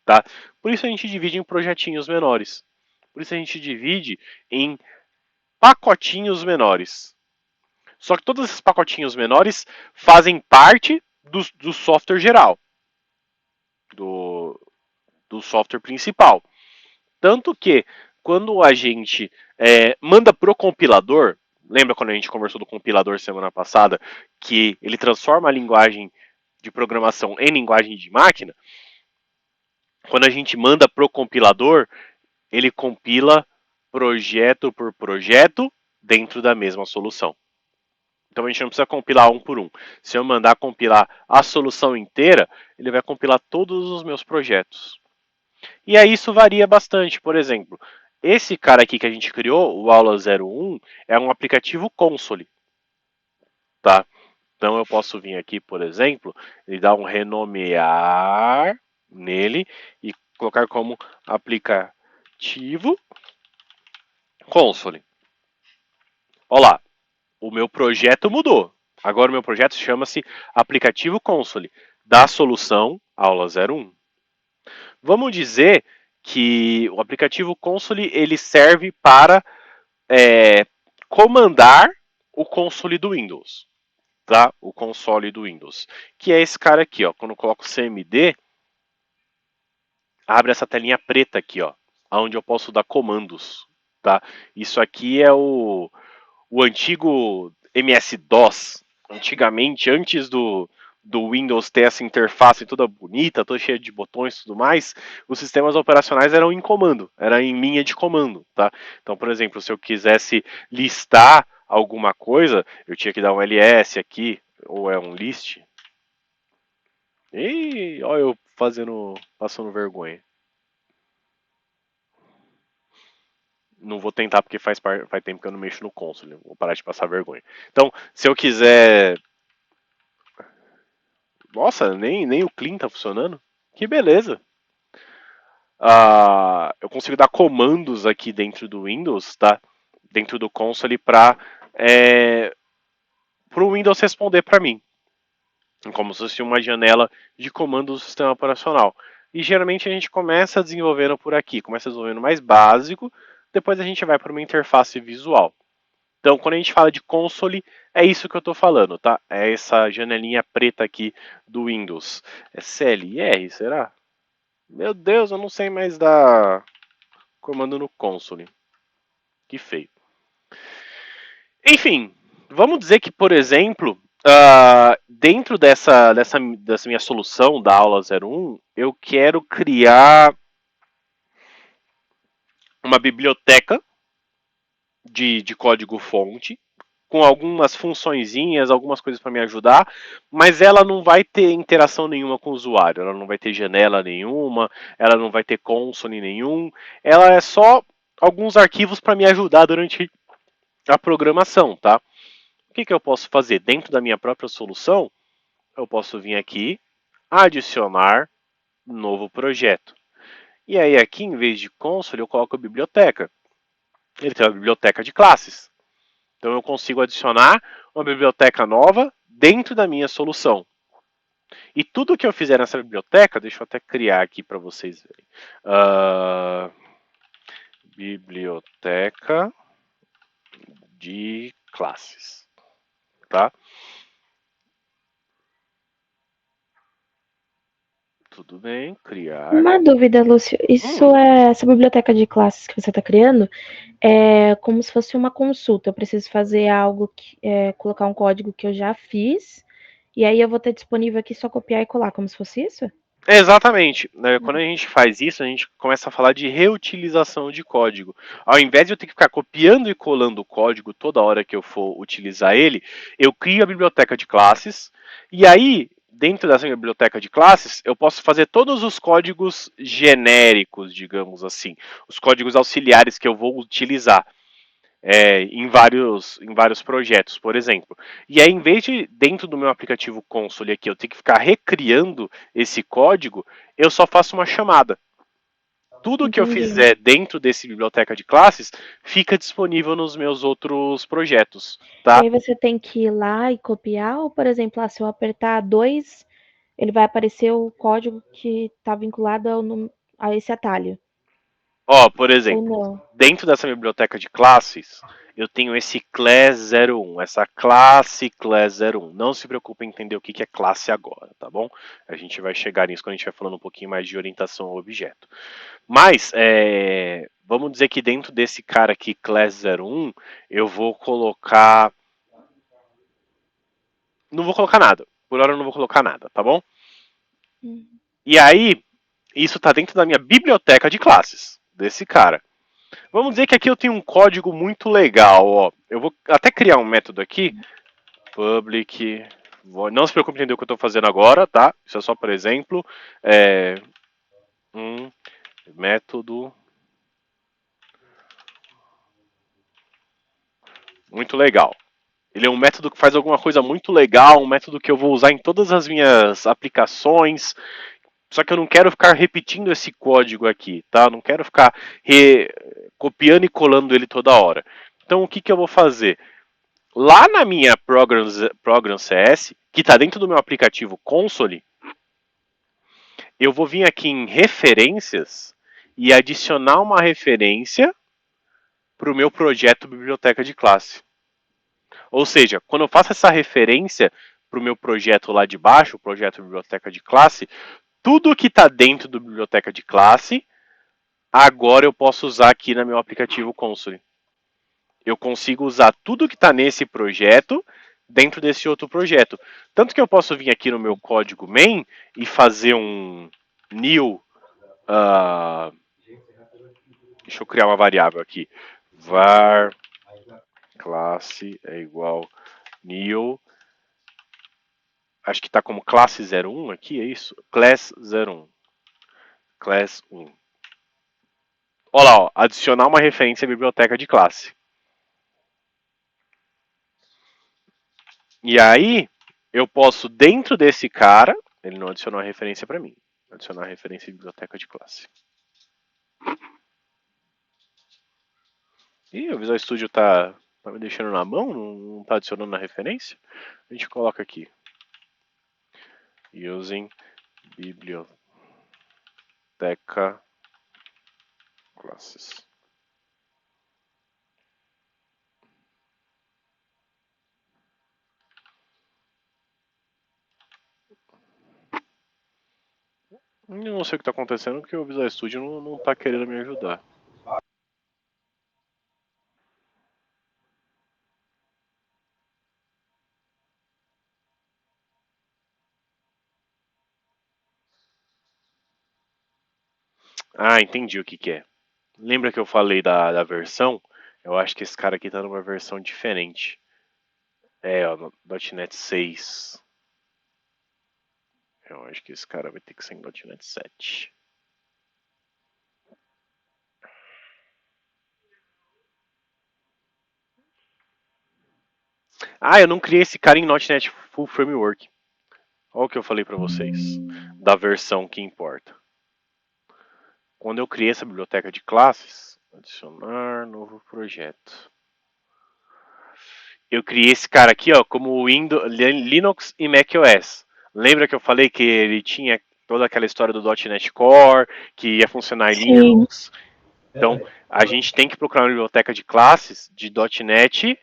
Tá? Por isso a gente divide em projetinhos menores. Por isso a gente divide em pacotinhos menores. Só que todos esses pacotinhos menores fazem parte do software geral. Do software principal. Tanto que, quando a gente manda pro compilador, lembra quando a gente conversou do compilador semana passada, que ele transforma a linguagem de programação em linguagem de máquina? Quando a gente manda pro compilador, ele compila projeto por projeto dentro da mesma solução. Então a gente não precisa compilar um por um. Se eu mandar compilar a solução inteira, ele vai compilar todos os meus projetos. E aí isso varia bastante. Por exemplo, esse cara aqui que a gente criou, o Aula 01, é um aplicativo console. Tá? Então eu posso vir aqui, por exemplo, e dar um renomear nele e colocar como aplicativo console. Olá, o meu projeto mudou. Agora o meu projeto chama-se aplicativo console da solução Aula 01. Vamos dizer que o aplicativo console ele serve para comandar o console do Windows, tá? O console do Windows, que é esse cara aqui, ó. Quando eu coloco CMD, abre essa telinha preta aqui, ó, onde eu posso dar comandos, tá? Isso aqui é o antigo MS-DOS. Antigamente, antes do Windows ter essa interface toda bonita, toda cheia de botões e tudo mais, os sistemas operacionais eram em comando, era em linha de comando, tá? Então, por exemplo, se eu quisesse listar alguma coisa, eu tinha que dar um ls aqui, ou é um list. E olha eu passando vergonha. Não vou tentar porque faz tempo que eu não mexo no console, vou parar de passar vergonha. Então, se eu quiser... Nossa, nem o clean tá funcionando? Que beleza! Eu consigo dar comandos aqui dentro do Windows, tá? Dentro do console para o Windows responder para mim, como se fosse uma janela de comando do sistema operacional. E geralmente a gente começa desenvolvendo por aqui, começa desenvolvendo mais básico, depois a gente vai para uma interface visual. Então, quando a gente fala de console, é isso que eu estou falando, tá? É essa janelinha preta aqui do Windows. É CLR, será? Meu Deus, eu não sei mais dar comando no console. Que feio. Enfim, vamos dizer que, por exemplo, dentro dessa minha solução da aula 01, eu quero criar uma biblioteca de código-fonte, com algumas funçõezinhas, algumas coisas para me ajudar, mas ela não vai ter interação nenhuma com o usuário, ela não vai ter janela nenhuma, ela não vai ter console nenhum, ela é só alguns arquivos para me ajudar durante a programação, tá? O que eu posso fazer? Dentro da minha própria solução, eu posso vir aqui, adicionar novo projeto. E aí aqui, em vez de console, eu coloco a biblioteca. Ele tem uma biblioteca de classes. Então eu consigo adicionar uma biblioteca nova dentro da minha solução. E tudo que eu fizer nessa biblioteca, deixa eu até criar aqui para vocês verem. Biblioteca de classes, tá? Tudo bem, criar. Uma dúvida, Lúcio. Isso é essa biblioteca de classes que você está criando é como se fosse uma consulta. Eu preciso fazer algo colocar um código que eu já fiz e aí eu vou ter disponível aqui só copiar e colar, como se fosse isso? Exatamente. Né? Quando a gente faz isso, a gente começa a falar de reutilização de código. Ao invés de eu ter que ficar copiando e colando o código toda hora que eu for utilizar ele, eu crio a biblioteca de classes e aí, dentro dessa biblioteca de classes, eu posso fazer todos os códigos genéricos, digamos assim, os códigos auxiliares que eu vou utilizar em vários projetos, por exemplo. E aí, em vez de, dentro do meu aplicativo console aqui, eu ter que ficar recriando esse código, eu só faço uma chamada. Tudo que eu Entendi. fizer dentro desse biblioteca de classes fica disponível nos meus outros projetos, E tá? aí você tem que ir lá e copiar, ou, por exemplo, se eu apertar 2, ele vai aparecer o código que está vinculado a esse atalho. Ó, por Ou exemplo, não? dentro dessa biblioteca de classes, eu tenho esse class 01, essa classe class 01. Não se preocupe em entender o que é classe agora, tá bom? A gente vai chegar nisso quando a gente vai falando um pouquinho mais de orientação ao objeto. Mas, vamos dizer que dentro desse cara aqui, class 01, eu vou colocar. Não vou colocar nada. Por hora eu não vou colocar nada, tá bom? Hum. E aí, isso está dentro da minha biblioteca de classes, desse cara. Vamos dizer que aqui eu tenho um código muito legal, ó. Eu vou até criar um método aqui. Public. Não se preocupe em entender o que eu estou fazendo agora, tá? Isso é só por exemplo. Um método muito legal. Ele é um método que faz alguma coisa muito legal, um método que eu vou usar em todas as minhas aplicações. Só que eu não quero ficar repetindo esse código aqui, tá? Eu não quero ficar copiando e colando ele toda hora. Então o que eu vou fazer? Lá na minha Program CS, que está dentro do meu aplicativo Console, eu vou vir aqui em referências e adicionar uma referência para o meu projeto biblioteca de classe. Ou seja, quando eu faço essa referência para o meu projeto lá de baixo, o projeto biblioteca de classe, tudo que está dentro do biblioteca de classe, agora eu posso usar aqui no meu aplicativo Console. Eu consigo usar tudo que está nesse projeto dentro desse outro projeto. Tanto que eu posso vir aqui no meu código main e fazer um new. Deixa eu criar uma variável aqui. Var classe é igual new. Acho que está como classe 01 aqui, é isso? Class 01. Class 1. Olha lá, ó, adicionar uma referência à biblioteca de classe. E aí, eu posso, dentro desse cara, ele não adicionou a referência para mim, adicionar a referência à biblioteca de classe. Ih, o Visual Studio tá me deixando na mão, não tá adicionando na referência? A gente coloca aqui. Using biblioteca classes. Eu não sei o que está acontecendo porque o Visual Studio não tá querendo me ajudar. Ah, entendi o que é. Lembra que eu falei da versão? Eu acho que esse cara aqui tá numa versão diferente. Ó, no .NET 6. Eu acho que esse cara vai ter que ser em .NET 7. Ah, eu não criei esse cara em .NET Full Framework. Olha o que eu falei pra vocês, da versão que importa. Quando eu criei essa biblioteca de classes, adicionar novo projeto. Eu criei esse cara aqui, ó, como Windows, Linux e macOS. Lembra que eu falei que ele tinha toda aquela história do .NET Core, que ia funcionar em Sim. Linux? Então, a gente tem que procurar uma biblioteca de classes de .NET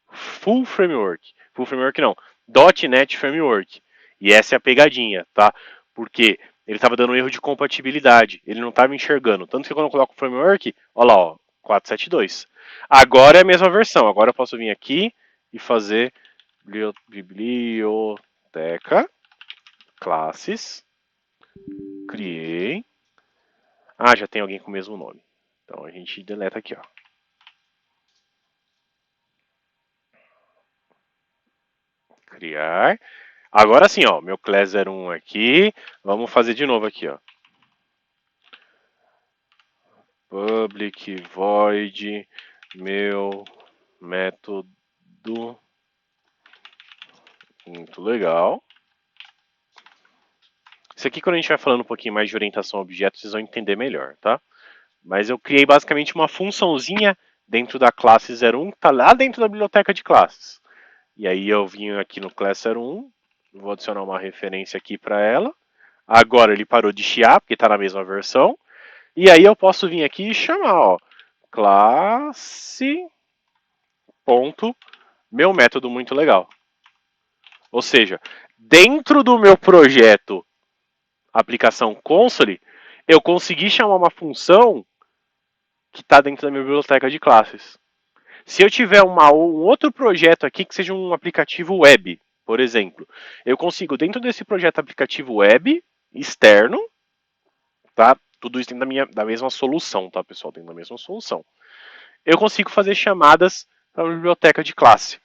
Full Framework. Full Framework não, .NET Framework. E essa é a pegadinha, tá? Porque ele estava dando um erro de compatibilidade. Ele não estava enxergando. Tanto que quando eu coloco o framework, olha lá, ó, 472. Agora é a mesma versão. Agora eu posso vir aqui e fazer biblioteca, classes, criei. Ah, já tem alguém com o mesmo nome. Então a gente deleta aqui, ó. Criar. Agora sim, ó, meu class 01 aqui. Vamos fazer de novo aqui, ó. Public void meu método. Muito legal. Isso aqui, quando a gente vai falando um pouquinho mais de orientação a objetos, vocês vão entender melhor, tá? Mas eu criei basicamente uma funçãozinha dentro da classe 01, que está lá dentro da biblioteca de classes. E aí eu vim aqui no class 01, vou adicionar uma referência aqui para ela. Agora ele parou de chiar, porque está na mesma versão. E aí eu posso vir aqui e chamar, ó, classe ponto meu método muito legal. Ou seja, dentro do meu projeto aplicação console, eu consegui chamar uma função que está dentro da minha biblioteca de classes. Se eu tiver um outro projeto aqui que seja um aplicativo web, por exemplo, eu consigo dentro desse projeto aplicativo web externo, tá? Tudo isso dentro da mesma solução, tá, pessoal? Dentro da mesma solução. Eu consigo fazer chamadas para a biblioteca de classe.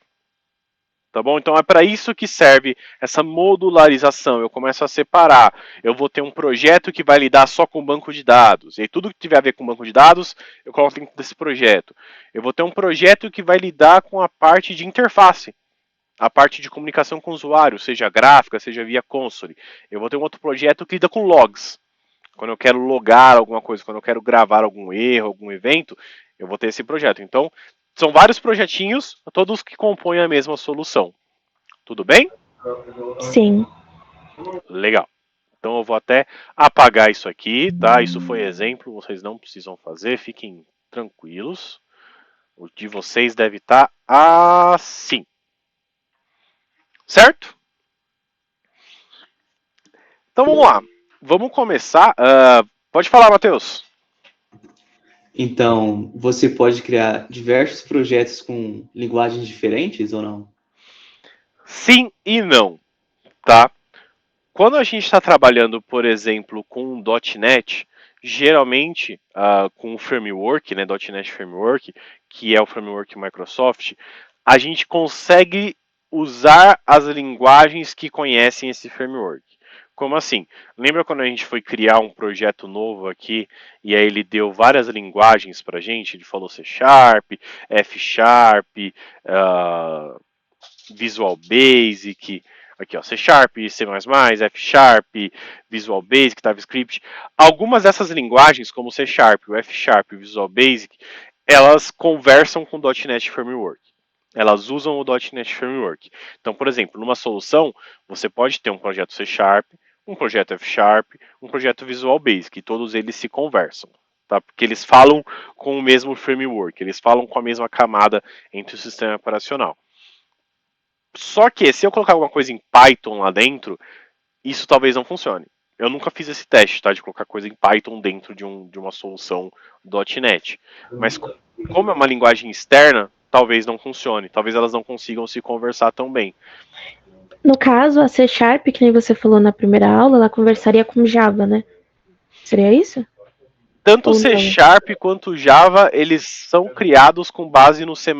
Tá bom? Então é para isso que serve essa modularização. Eu começo a separar. Eu vou ter um projeto que vai lidar só com banco de dados. E aí, tudo que tiver a ver com banco de dados, eu coloco dentro desse projeto. Eu vou ter um projeto que vai lidar com a parte de interface. A parte de comunicação com o usuário, seja gráfica, seja via console. Eu vou ter um outro projeto que lida com logs. Quando eu quero logar alguma coisa, quando eu quero gravar algum erro, algum evento, eu vou ter esse projeto. Então, são vários projetinhos, todos que compõem a mesma solução. Tudo bem? Sim. Legal. Então eu vou até apagar isso aqui, tá? Isso foi exemplo, vocês não precisam fazer, fiquem tranquilos. O de vocês deve estar assim. Certo? Então vamos lá. Vamos começar. Pode falar, Matheus. Então, você pode criar diversos projetos com linguagens diferentes ou não? Sim e não, tá? Quando a gente está trabalhando, por exemplo, com .NET, geralmente com o framework, né, .NET Framework, que é o framework Microsoft, a gente consegue usar as linguagens que conhecem esse framework. Como assim? Lembra quando a gente foi criar um projeto novo aqui e aí ele deu várias linguagens para a gente? Ele falou C Sharp, F Sharp, Visual Basic, aqui ó, C Sharp, C++, F Sharp, Visual Basic, JavaScript. Algumas dessas linguagens, como o C Sharp, o F Sharp e o Visual Basic, elas conversam com o .NET Framework. Elas usam o .NET Framework. Então, por exemplo, numa solução, você pode ter um projeto C Sharp, um projeto F Sharp, um projeto Visual Basic, e todos eles se conversam. Tá? Porque eles falam com o mesmo framework, eles falam com a mesma camada entre o sistema operacional. Só que se eu colocar alguma coisa em Python lá dentro, isso talvez não funcione. Eu nunca fiz esse teste, tá? De colocar coisa em Python dentro de uma solução .NET. Mas como é uma linguagem externa, talvez não funcione. Talvez elas não consigam se conversar tão bem. No caso, a C Sharp, que nem você falou na primeira aula, ela conversaria com Java, né? Seria isso? Tanto o Ou C não? Sharp quanto o Java, eles são criados com base no C++,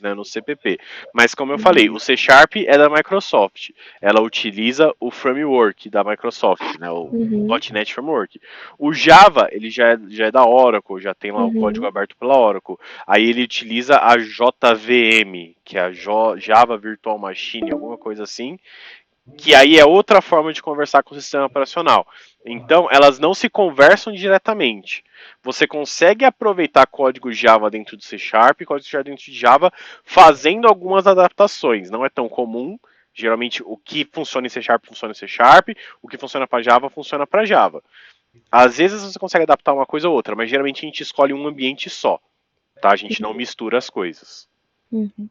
né, no CPP. Mas como eu falei, o C Sharp é da Microsoft. Ela utiliza o framework da Microsoft, né, o Uhum. .NET Framework. O Java, ele já é da Oracle, já tem lá o código Uhum. aberto pela Oracle. Aí ele utiliza a JVM, que é a Java Virtual Machine, alguma coisa assim, que aí é outra forma de conversar com o sistema operacional. Então, elas não se conversam diretamente. Você consegue aproveitar código Java dentro do C Sharp, código Java dentro de Java, fazendo algumas adaptações. Não é tão comum. Geralmente, o que funciona em C Sharp funciona em C Sharp, o que funciona para Java funciona para Java. Às vezes você consegue adaptar uma coisa ou outra, mas geralmente a gente escolhe um ambiente só. Tá? A gente não mistura as coisas. Uhum.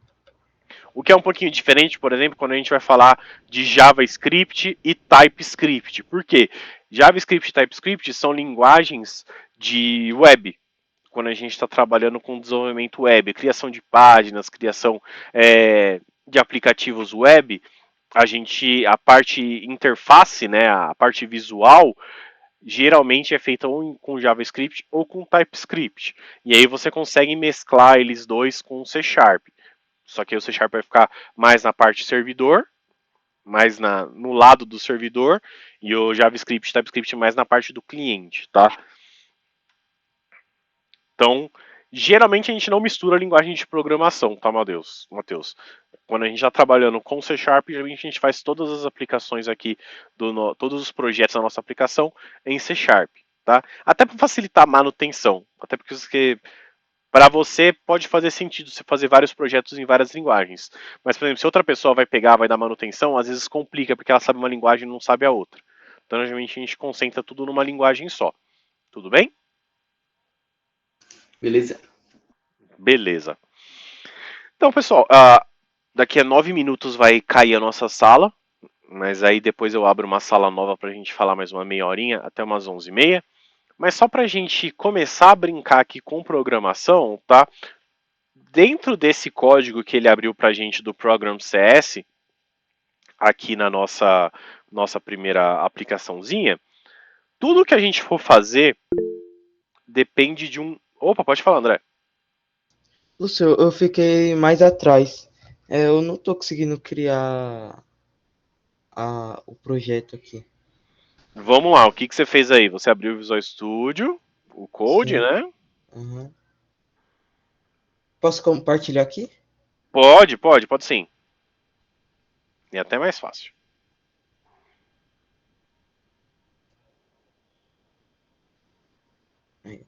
O que é um pouquinho diferente, por exemplo, quando a gente vai falar de JavaScript e TypeScript. Por quê? JavaScript e TypeScript são linguagens de web. Quando a gente está trabalhando com desenvolvimento web, criação de páginas, criação de aplicativos web, a parte interface, né, a parte visual, geralmente é feita ou com JavaScript ou com TypeScript. E aí você consegue mesclar eles dois com o C Sharp. Só que aí o C Sharp vai ficar mais na parte servidor, mais no lado do servidor, e o JavaScript e TypeScript mais na parte do cliente, tá? Então, geralmente a gente não mistura a linguagem de programação, tá, Matheus? Quando a gente está trabalhando com C Sharp, geralmente a gente faz todas as aplicações aqui, todos os projetos da nossa aplicação em C Sharp, tá? Até para facilitar a manutenção, até porque para você pode fazer sentido você fazer vários projetos em várias linguagens. Mas, por exemplo, se outra pessoa vai pegar, vai dar manutenção, às vezes complica, porque ela sabe uma linguagem e não sabe a outra. Então, geralmente, a gente concentra tudo numa linguagem só. Tudo bem? Beleza. Beleza. Então, pessoal, daqui a 9 minutos vai cair a nossa sala. Mas aí depois eu abro uma sala nova para a gente falar mais uma meia horinha, até umas 11h30. Mas só para a gente começar a brincar aqui com programação, tá? Dentro desse código que ele abriu para a gente do Program CS, aqui na nossa primeira aplicaçãozinha, tudo que a gente for fazer depende de um. Opa, pode falar, André. Lúcio, eu fiquei mais atrás. Eu não tô conseguindo criar o projeto aqui. Vamos lá, o que você fez aí? Você abriu o Visual Studio, o Code, Sim. né? Uhum. Posso compartilhar aqui? Pode sim. E até mais fácil. Aí.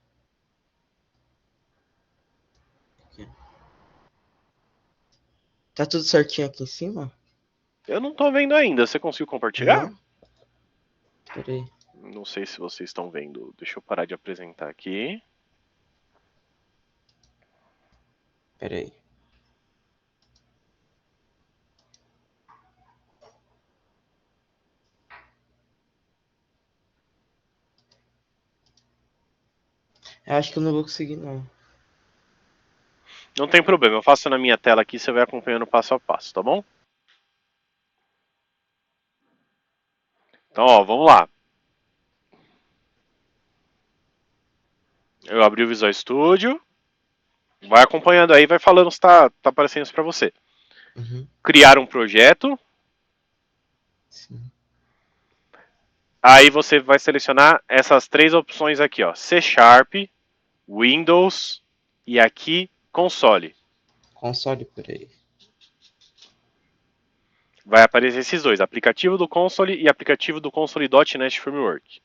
Aqui. Tá tudo certinho aqui em cima? Eu não tô vendo ainda. Você conseguiu compartilhar? Não? Peraí. Não sei se vocês estão vendo. Deixa eu parar de apresentar aqui. Peraí. Eu acho que eu não vou conseguir, não. Não tem problema, eu faço na minha tela aqui, você vai acompanhando passo a passo, tá bom? Então, ó, vamos lá. Eu abri o Visual Studio. Vai acompanhando aí, vai falando se tá aparecendo isso pra você. Uhum. Criar um projeto. Sim. Aí você vai selecionar essas três opções aqui, ó. C Sharp, Windows e aqui console. Console, peraí. Vai aparecer esses dois, aplicativo do console e aplicativo do console.NET Framework.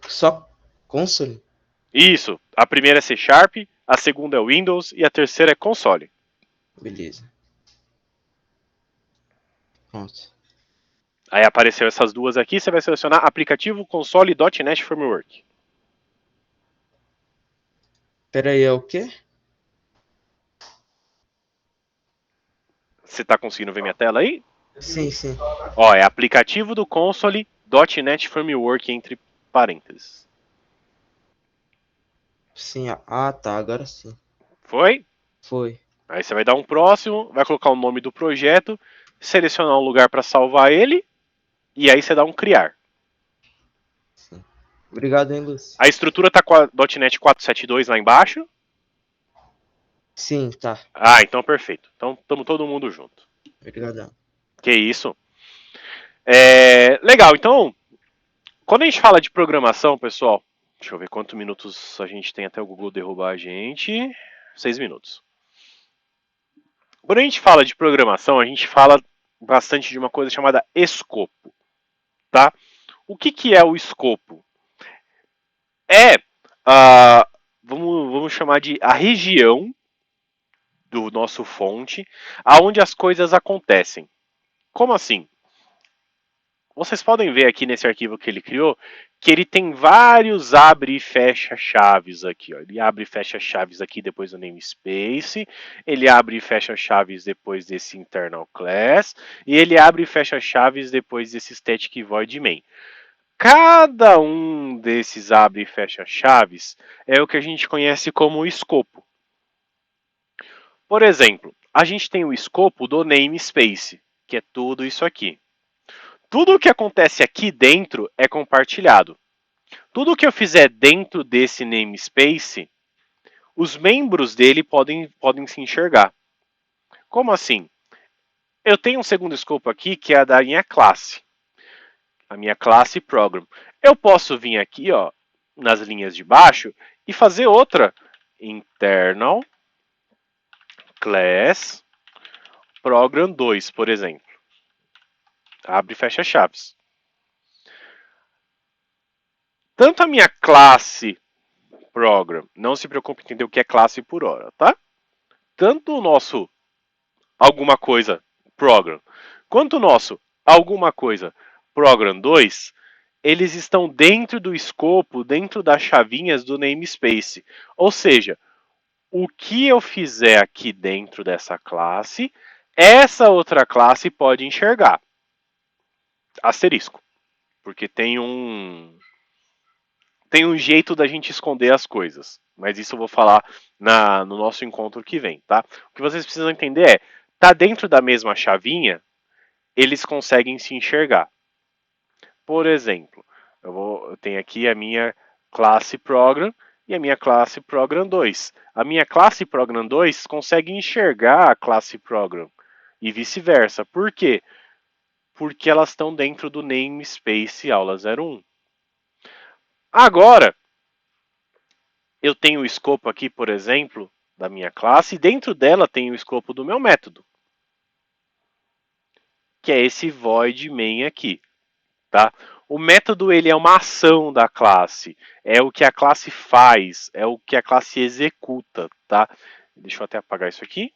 Só console? Isso, a primeira é C Sharp, a segunda é Windows e a terceira é console. Beleza. Pronto. Aí apareceu essas duas aqui, você vai selecionar aplicativo console.NET Framework. Peraí, é o quê? Você está conseguindo ver minha tela aí? Sim, sim. Ó, é aplicativo do console.NET Framework entre parênteses. Sim. Ah, tá. Agora sim. Foi? Foi. Aí você vai dar um próximo, vai colocar o nome do projeto, selecionar um lugar para salvar ele, e aí você dá um criar. Sim. Obrigado, hein, Lúcio. A estrutura tá com a .NET 4.7.2 lá embaixo? Sim, tá. Ah, então perfeito. Então estamos todo mundo junto. Obrigadão. Que isso? Legal, então, quando a gente fala de programação, pessoal, deixa eu ver quantos minutos a gente tem até o Google derrubar a gente. 6 minutos. Quando a gente fala de programação, a gente fala bastante de uma coisa chamada escopo, tá? O que é o escopo? É, vamos chamar de a região do nosso fonte, aonde as coisas acontecem. Como assim? Vocês podem ver aqui nesse arquivo que ele criou que ele tem vários abre e fecha chaves aqui. Ó. Ele abre e fecha chaves aqui depois do namespace, ele abre e fecha chaves depois desse internal class, e ele abre e fecha chaves depois desse static void main. Cada um desses abre e fecha chaves é o que a gente conhece como escopo. Por exemplo, a gente tem o escopo do namespace, que é tudo isso aqui. Tudo o que acontece aqui dentro é compartilhado. Tudo que eu fizer dentro desse namespace, os membros dele podem se enxergar. Como assim? Eu tenho um segundo escopo aqui que é a da minha classe. A minha classe program. Eu posso vir aqui, ó, nas linhas de baixo e fazer outra internal class program 2, por exemplo. Abre e fecha chaves. Tanto a minha classe program, não se preocupe em entender o que é classe por hora, tá? Tanto o nosso alguma coisa program, quanto o nosso alguma coisa program 2, eles estão dentro do escopo, dentro das chavinhas do namespace. Ou seja, o que eu fizer aqui dentro dessa classe, essa outra classe pode enxergar. Asterisco. Porque tem um jeito da gente esconder as coisas. Mas isso eu vou falar no nosso encontro que vem, tá? O que vocês precisam entender é, tá dentro da mesma chavinha, eles conseguem se enxergar. Por exemplo, eu tenho aqui a minha classe program e a minha classe program 2. A minha classe program 2 consegue enxergar a classe program e vice-versa. Por quê? Porque elas estão dentro do namespace aula 01. Agora, eu tenho o escopo aqui, por exemplo, da minha classe, e dentro dela tem o escopo do meu método, que é esse void main aqui, tá? O método ele é uma ação da classe, é o que a classe faz, é o que a classe executa, tá? Deixa eu até apagar isso aqui.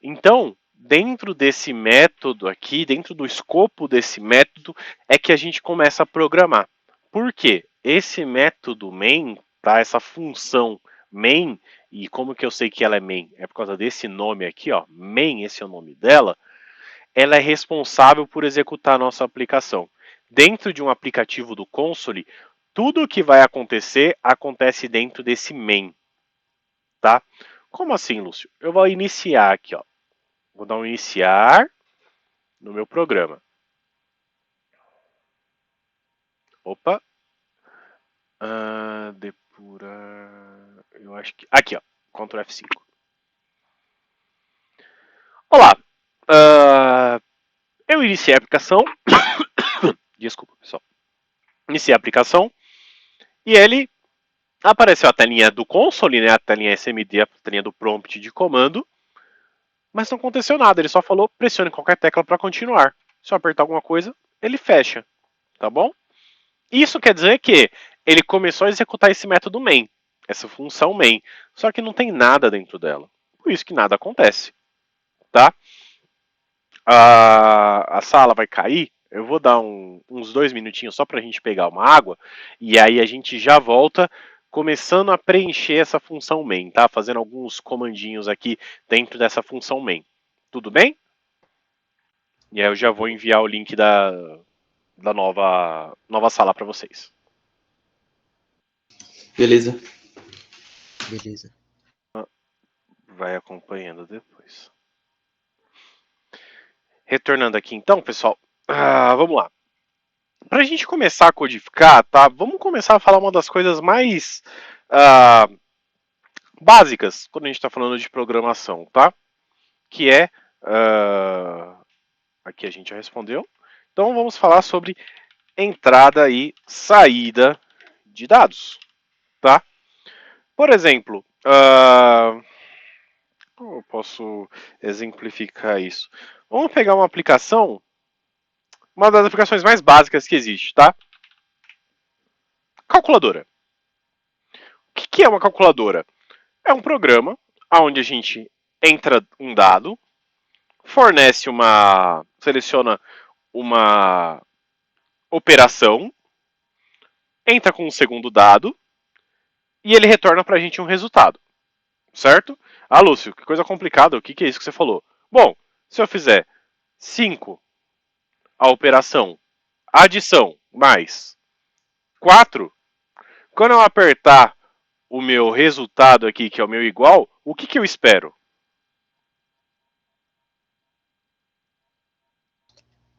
Então, dentro desse método aqui, dentro do escopo desse método, é que a gente começa a programar. Por quê? Esse método main, tá? Essa função main, e como que eu sei que ela é main? É por causa desse nome aqui, ó, main, esse é o nome dela. Ela é responsável por executar a nossa aplicação. Dentro de um aplicativo do console, tudo o que vai acontecer acontece dentro desse main, tá? Como assim, Lúcio? Eu vou iniciar aqui, ó. Vou dar um iniciar no meu programa. Opa. Depurar. Eu acho que. Aqui, ó. Ctrl F5. Olá. Eu iniciei a aplicação. Desculpa, pessoal. Iniciei a aplicação. E ele apareceu a telinha do console, né? A telinha SMD, a telinha do prompt de comando. Mas não aconteceu nada. Ele só falou pressione qualquer tecla para continuar. Se eu apertar alguma coisa, ele fecha. Tá bom? Isso quer dizer que ele começou a executar esse método main, essa função main, só que não tem nada dentro dela. Por isso que nada acontece, tá? A sala vai cair. Eu vou dar uns 2 minutinhos só para a gente pegar uma água e aí a gente já volta começando a preencher essa função main, tá? Fazendo alguns comandinhos aqui dentro dessa função main. Tudo bem? E aí eu já vou enviar o link da nova sala para vocês. Beleza. Beleza. Vai acompanhando depois. Retornando aqui então, pessoal, vamos lá. Para a gente começar a codificar, tá? Vamos começar a falar uma das coisas mais básicas quando a gente está falando de programação, tá? Que é aqui a gente já respondeu. Então vamos falar sobre entrada e saída de dados, tá? Por exemplo, como eu posso exemplificar isso? Vamos pegar uma aplicação, uma das aplicações mais básicas que existe, tá? Calculadora. O que é uma calculadora? É um programa onde a gente entra um dado, seleciona uma operação, entra com um segundo dado e ele retorna para a gente um resultado, certo? Ah, Lúcio, que coisa complicada, o que é isso que você falou? Bom, se eu fizer 5 a operação adição mais 4, quando eu apertar o meu resultado aqui, que é o meu igual, o que eu espero?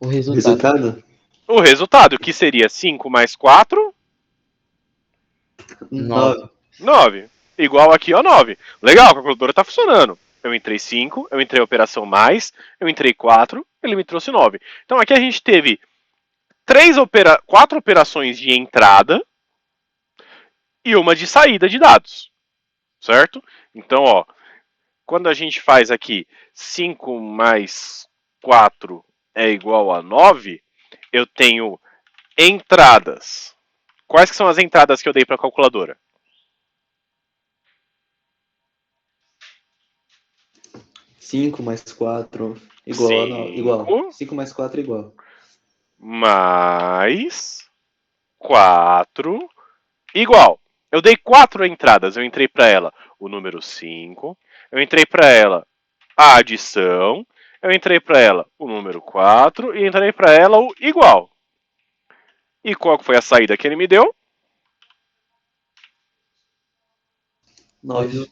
O resultado. Resultado? O resultado, que seria 5 mais 4, 9. 9. Igual aqui, ó, 9. Legal, a calculadora está funcionando. Eu entrei 5, eu entrei a operação mais, eu entrei 4, ele me trouxe 9. Então aqui a gente teve 4 operações de entrada e uma de saída de dados, certo? Então, ó, quando a gente faz aqui 5 mais 4 é igual a 9, eu tenho entradas. Quais que são as entradas que eu dei para a calculadora? 5 mais 4 igual a 9. Igual. 5 mais 4 igual. Mais 4 igual. Eu dei 4 entradas. Eu entrei para ela o número 5. Eu entrei para ela a adição. Eu entrei para ela o número 4. E entrei para ela o igual. E qual foi a saída que ele me deu? 9.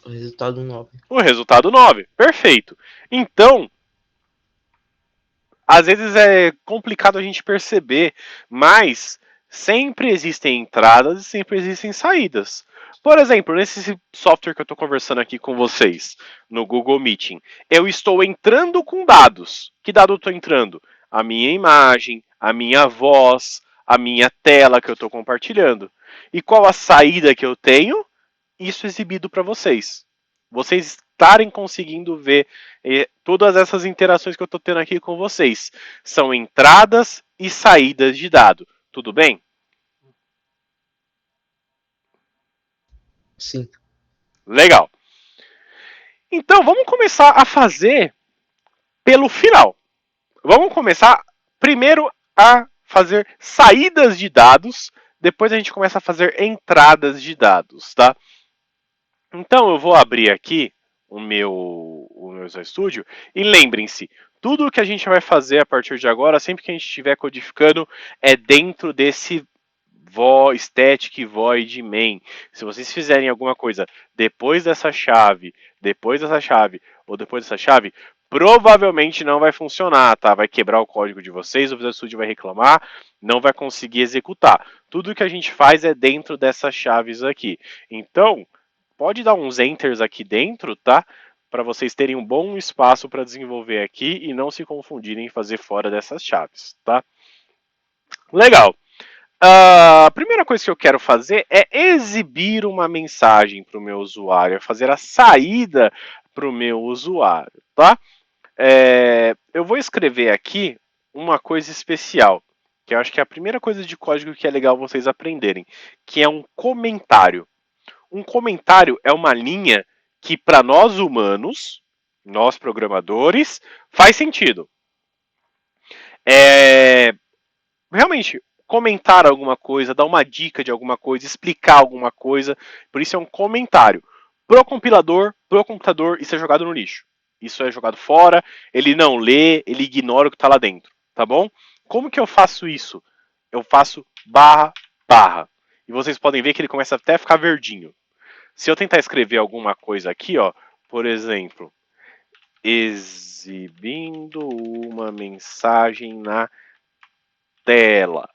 O resultado 9. O resultado 9. Perfeito. Então, às vezes é complicado a gente perceber, mas sempre existem entradas e sempre existem saídas. Por exemplo, nesse software que eu estou conversando aqui com vocês, no Google Meeting, eu estou entrando com dados. Que dado eu estou entrando? A minha imagem, a minha voz, a minha tela que eu estou compartilhando. E qual a saída que eu tenho? Isso exibido para vocês. Vocês estarem conseguindo ver todas essas interações que eu estou tendo aqui com vocês. São entradas e saídas de dado. Tudo bem? Sim. Legal. Então vamos começar a fazer pelo final. Vamos começar primeiro a fazer saídas de dados, depois a gente começa a fazer entradas de dados, tá? Então eu vou abrir aqui o meu Visual Studio e lembrem-se, tudo que a gente vai fazer a partir de agora, sempre que a gente estiver codificando, é dentro desse static void main. Se vocês fizerem alguma coisa depois dessa chave ou depois dessa chave, provavelmente não vai funcionar, tá? Vai quebrar o código de vocês, o Visual Studio vai reclamar, não vai conseguir executar. Tudo que a gente faz é dentro dessas chaves aqui. Então, pode dar uns enters aqui dentro, tá? Para vocês terem um bom espaço para desenvolver aqui e não se confundirem em fazer fora dessas chaves, tá? Legal. A primeira coisa que eu quero fazer é exibir uma mensagem para o meu usuário, fazer a saída para o meu usuário, tá? Eu vou escrever aqui uma coisa especial, que eu acho que é a primeira coisa de código que é legal vocês aprenderem, que é um comentário. Um comentário é uma linha que para nós humanos, nós programadores, faz sentido. Realmente, comentar alguma coisa, dar uma dica de alguma coisa, explicar alguma coisa, por isso é um comentário. Pro compilador, pro computador, isso é jogado no lixo. Isso é jogado fora, ele não lê, ele ignora o que está lá dentro, tá bom? Como que eu faço isso? Eu faço barra, barra. E vocês podem ver que ele começa até a ficar verdinho. Se eu tentar escrever alguma coisa aqui, ó, por exemplo, exibindo uma mensagem na tela.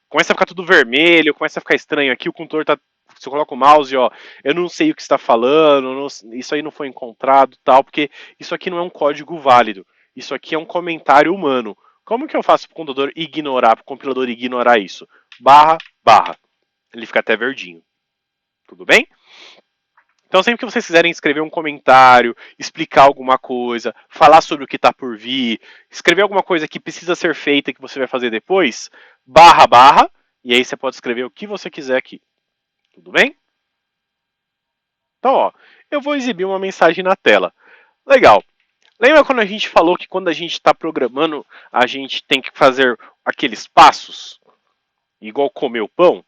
começa a ficar tudo vermelho, começa a ficar estranho aqui, o condutor tá. Você coloca o mouse, ó, eu não sei o que está falando, isso aí não foi encontrado, tal, porque isso aqui não é um código válido. Isso aqui é um comentário humano. Como que eu faço para o computador ignorar, para o compilador ignorar isso? Barra, barra. Ele fica até verdinho. Tudo bem? Então, sempre que vocês quiserem escrever um comentário, explicar alguma coisa, falar sobre o que está por vir, escrever alguma coisa que precisa ser feita que você vai fazer depois, barra, barra, e aí você pode escrever o que você quiser aqui. Tudo bem? Então, ó, eu vou exibir uma mensagem na tela. Legal. Lembra quando a gente falou que quando a gente está programando, a gente tem que fazer aqueles passos? Igual comer o pão?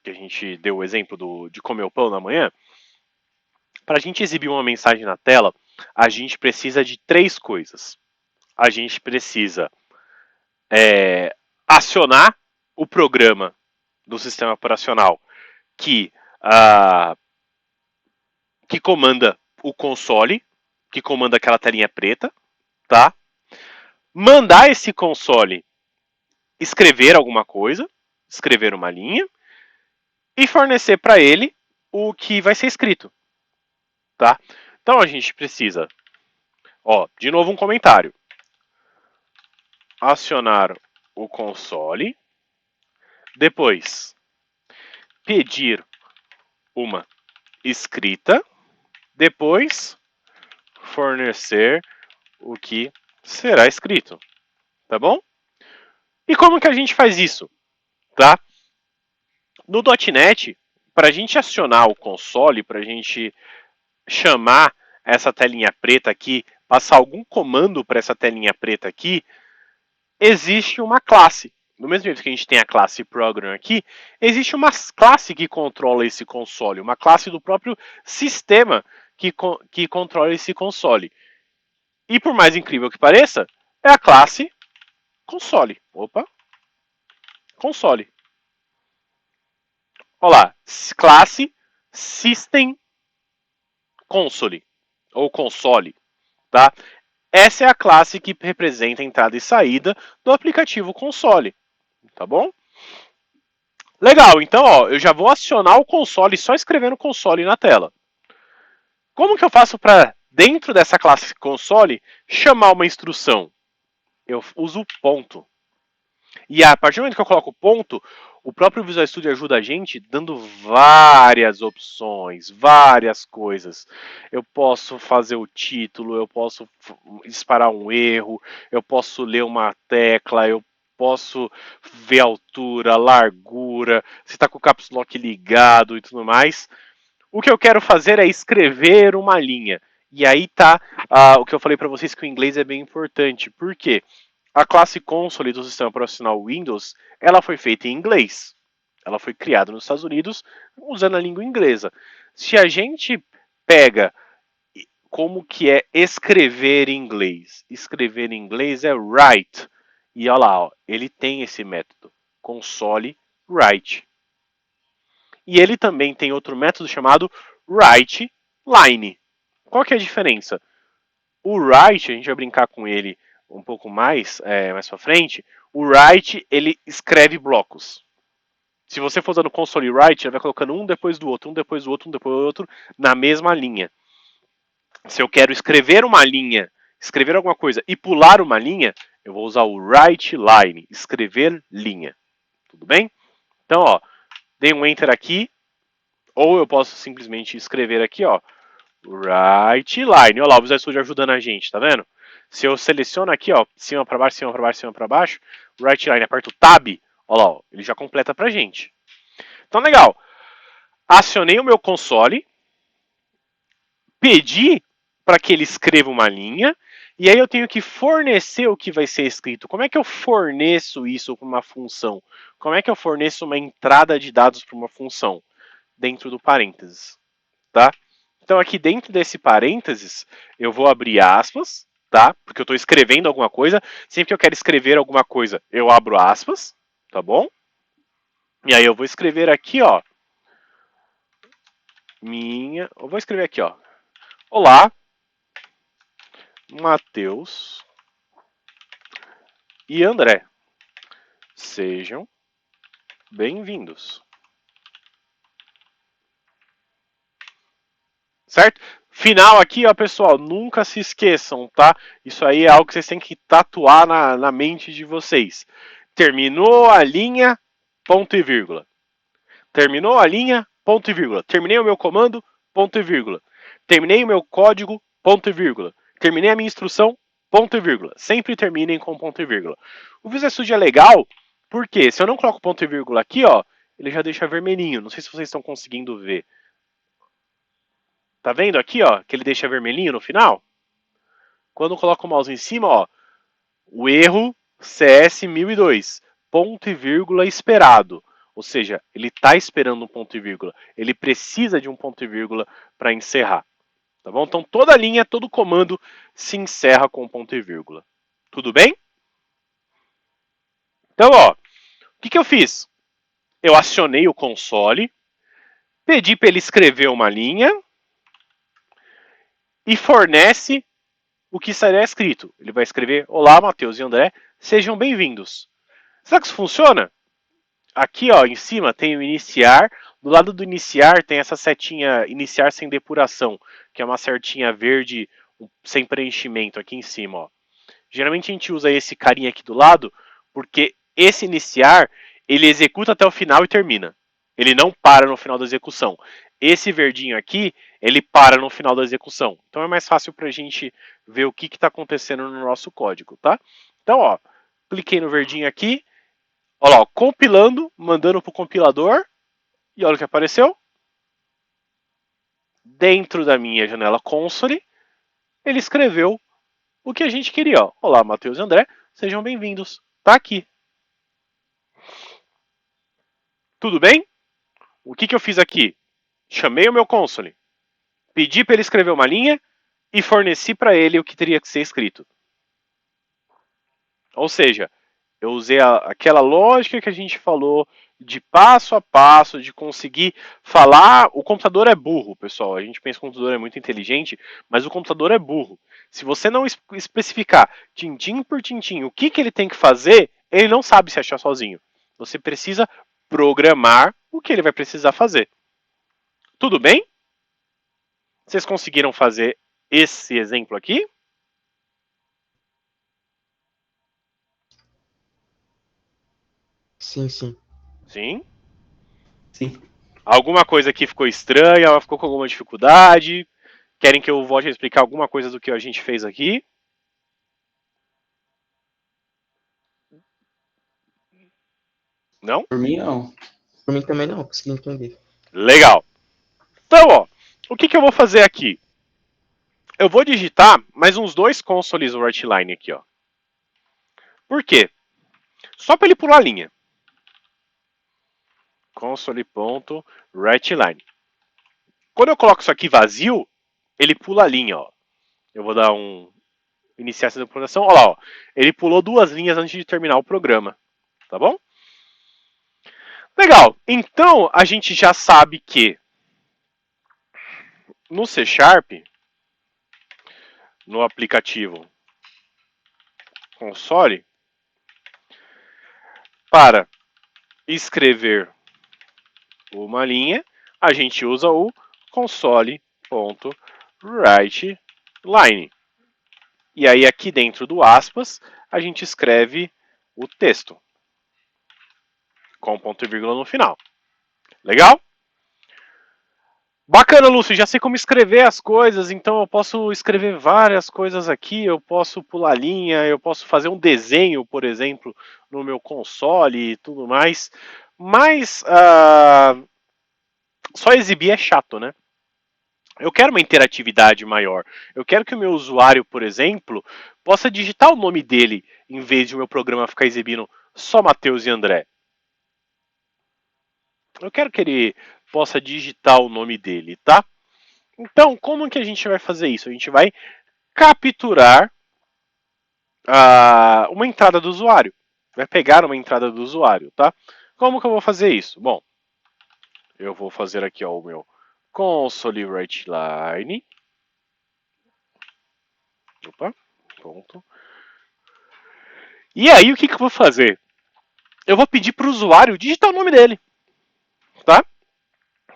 Que a gente deu o exemplo de comer o pão na manhã? Para a gente exibir uma mensagem na tela, a gente precisa de 3 coisas. A gente precisa acionar o programa do sistema operacional que, que comanda o console, que comanda aquela telinha preta, tá? Mandar esse console escrever alguma coisa, escrever uma linha, e fornecer para ele o que vai ser escrito, tá? Então a gente precisa, ó, de novo um comentário. Acionar o console, depois pedir uma escrita, depois fornecer o que será escrito, tá bom? E como que a gente faz isso, tá? No .NET, para a gente acionar o console, para a gente chamar essa telinha preta aqui, passar algum comando para essa telinha preta aqui, existe uma classe. Do mesmo jeito que a gente tem a classe Program aqui, existe uma classe que controla esse console, uma classe do próprio sistema que controla esse console. E por mais incrível que pareça, é a classe console. Opa! Console. Olha lá, classe System Console, ou console, tá? Essa é a classe que representa a entrada e saída do aplicativo console, tá bom? Legal, então ó, eu já vou acionar o console só escrevendo console na tela. Como que eu faço para, dentro dessa classe console, chamar uma instrução? Eu uso ponto. E a partir do momento que eu coloco ponto, o próprio Visual Studio ajuda a gente dando várias opções, várias coisas. Eu posso fazer o título, eu posso disparar um erro, eu posso ler uma tecla, eu posso ver a altura, a largura, se está com o caps lock ligado e tudo mais. O que eu quero fazer é escrever uma linha. E aí tá o que eu falei para vocês que o inglês é bem importante. Por quê? A classe console do sistema operacional Windows, ela foi feita em inglês. Ela foi criada nos Estados Unidos usando a língua inglesa. Se a gente pega como que é escrever em inglês, escrever em inglês é write. E olha lá, ó, ele tem esse método, console write. E ele também tem outro método chamado write line. Qual que é a diferença? O write, a gente vai brincar com ele um pouco mais pra frente. O write, ele escreve blocos. Se você for usando console write, ele vai colocando um depois do outro, um depois do outro, um depois do outro, na mesma linha. Se eu quero escrever uma linha, escrever alguma coisa e pular uma linha, eu vou usar o write line, escrever linha. Tudo bem? Então, ó, dei um enter aqui, ou eu posso simplesmente escrever aqui, ó, write line. Olha lá, o Visual Studio ajudando a gente, tá vendo? Se eu seleciono aqui, ó, cima para baixo, cima para baixo, cima para baixo, write line, aperto Tab, olha lá, ó, ele já completa pra gente. Então, legal. Acionei o meu console, pedi para que ele escreva uma linha, e aí eu tenho que fornecer o que vai ser escrito. Como é que eu forneço isso para uma função? Como é que eu forneço uma entrada de dados para uma função? Dentro do parênteses, tá? Então aqui dentro desse parênteses, eu vou abrir aspas, tá? Porque eu estou escrevendo alguma coisa. Sempre que eu quero escrever alguma coisa, eu abro aspas, tá bom? E aí eu vou escrever aqui, ó. Eu vou escrever aqui, ó. Olá, Matheus e André. Sejam bem-vindos. Certo? Final aqui, ó, pessoal, nunca se esqueçam, tá? Isso aí é algo que vocês têm que tatuar na mente de vocês. Terminou a linha, ponto e vírgula. Terminou a linha, ponto e vírgula. Terminei o meu comando, ponto e vírgula. Terminei o meu código, ponto e vírgula. Terminei a minha instrução, ponto e vírgula. Sempre terminem com ponto e vírgula. O Visual Studio é legal, porque se eu não coloco ponto e vírgula aqui, ó, ele já deixa vermelhinho. Não sei se vocês estão conseguindo ver. Tá vendo aqui, ó, que ele deixa vermelhinho no final? Quando eu coloco o mouse em cima, ó, o erro CS 1002, ponto e vírgula esperado. Ou seja, ele está esperando um ponto e vírgula. Ele precisa de um ponto e vírgula para encerrar. Tá bom? Então toda linha, todo comando se encerra com ponto e vírgula. Tudo bem? Então, ó, o que eu fiz? Eu acionei o console, pedi para ele escrever uma linha e fornece o que estará escrito. Ele vai escrever: Olá, Matheus e André, sejam bem-vindos. Será que isso funciona? Aqui, ó, em cima tem o iniciar. Do lado do iniciar tem essa setinha iniciar sem depuração, que é uma setinha verde sem preenchimento aqui em cima, ó. Geralmente a gente usa esse carinha aqui do lado, porque esse iniciar, ele executa até o final e termina. Ele não para no final da execução. Esse verdinho aqui, ele para no final da execução. Então é mais fácil para a gente ver o que está acontecendo no nosso código, tá? Então, ó, cliquei no verdinho aqui, olha lá, ó, compilando, mandando para o compilador, e olha o que apareceu. Dentro da minha janela console, ele escreveu o que a gente queria. Ó. Olá, Matheus e André, sejam bem-vindos. Tá aqui. Tudo bem? O que eu fiz aqui? Chamei o meu console, pedi para ele escrever uma linha e forneci para ele o que teria que ser escrito. Ou seja, eu usei aquela lógica que a gente falou de passo a passo, de conseguir falar. O computador é burro, pessoal. A gente pensa que o computador é muito inteligente, mas o computador é burro. Se você não especificar tintim por tintim o que ele tem que fazer, ele não sabe se achar sozinho. Você precisa programar o que ele vai precisar fazer. Tudo bem? Vocês conseguiram fazer esse exemplo aqui? Sim, sim. Sim? Sim. Alguma coisa aqui ficou estranha, ficou com alguma dificuldade? Querem que eu volte a explicar alguma coisa do que a gente fez aqui? Não? Por mim, não. Por mim também não, consegui entender. Legal. Então, ó, o que eu vou fazer aqui? Eu vou digitar mais uns 2 consoles WriteLine aqui, ó. Por quê? Só para ele pular a linha. Console.WriteLine. Quando eu coloco isso aqui vazio, ele pula a linha, ó. Eu vou dar um iniciar essa depuração. Olha lá, ó. Ele pulou 2 linhas antes de terminar o programa. Tá bom? Legal. Então, a gente já sabe que no C Sharp, no aplicativo console, para escrever uma linha, a gente usa o console.writeLine. E aí aqui dentro do aspas, a gente escreve o texto com ponto e vírgula no final. Legal? Bacana, Lúcio, já sei como escrever as coisas, então eu posso escrever várias coisas aqui, eu posso pular linha, eu posso fazer um desenho, por exemplo, no meu console e tudo mais. Mas só exibir é chato, né? Eu quero uma interatividade maior. Eu quero que o meu usuário, por exemplo, possa digitar o nome dele em vez de o meu programa ficar exibindo só Matheus e André. Eu quero que ele possa digitar o nome dele, tá? Então, como que a gente vai fazer isso? A gente vai capturar uma entrada do usuário. Vai pegar uma entrada do usuário, tá? Como que eu vou fazer isso? Bom, eu vou fazer aqui ó, o meu console WriteLine. Opa, pronto. E aí, o que eu vou fazer? eu vou pedir para o usuário digitar o nome dele, tá?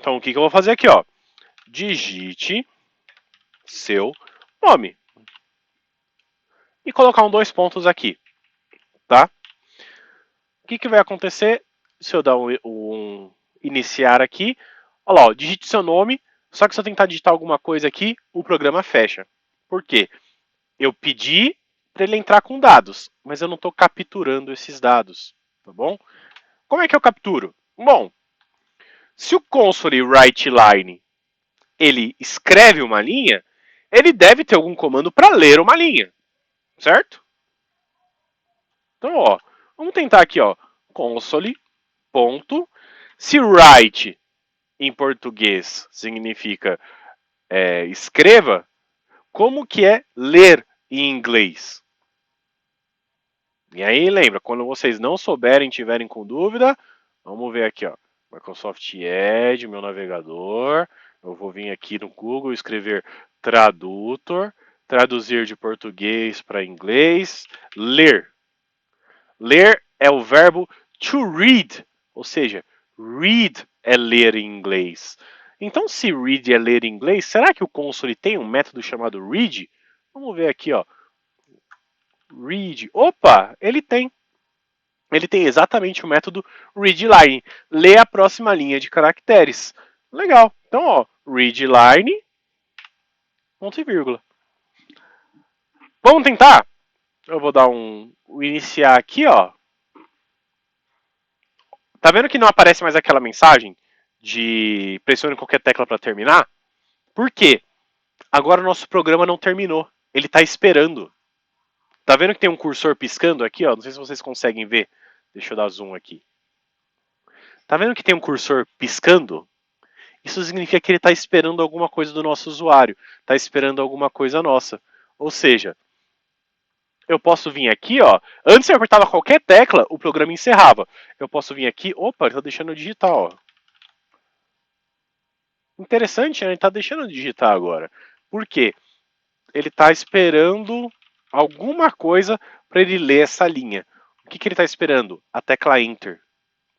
Então o que eu vou fazer aqui, ó? Digite seu nome e colocar 2 pontos aqui, tá? O que vai acontecer se eu dar um iniciar aqui? Olha lá, ó, digite seu nome, só que se eu tentar digitar alguma coisa aqui, o programa fecha. Por quê? Eu pedi para ele entrar com dados, mas eu não estou capturando esses dados, tá bom? Como é que eu capturo? Bom, se o console write line ele escreve uma linha, ele deve ter algum comando para ler uma linha, certo? Então, ó, vamos tentar aqui, ó, console ponto. Se write em português significa escreva, como que é ler em inglês? E aí, lembra, quando vocês não souberem, tiverem com dúvida, vamos ver aqui, ó, Microsoft Edge, meu navegador. Eu vou vir aqui no Google escrever tradutor, traduzir de português para inglês, ler. Ler é o verbo to read, ou seja, read é ler em inglês. Então, se read é ler em inglês, será que o console tem um método chamado read? Vamos ver aqui, ó. Read. Opa, ele tem. Ele tem exatamente o método readline. Lê a próxima linha de caracteres. Legal. Então, ó, readline, ponto e vírgula. Vamos tentar? Eu vou dar o iniciar aqui, ó. Tá vendo que não aparece mais aquela mensagem de pressione qualquer tecla para terminar? Por quê? Agora o nosso programa não terminou. Ele está esperando. Tá vendo que tem um cursor piscando aqui, ó? Não sei se vocês conseguem ver. Deixa eu dar zoom aqui. Tá vendo que tem um cursor piscando? Isso significa que ele está esperando alguma coisa do nosso usuário. Está esperando alguma coisa nossa. Ou seja, eu posso vir aqui, ó. Antes eu apertava qualquer tecla, o programa encerrava. Eu posso vir aqui. Opa, ele está deixando eu digitar, ó. Interessante, né? Ele está deixando eu digitar agora. Por quê? Ele está esperando alguma coisa para ele ler essa linha. O que ele está esperando? A tecla Enter.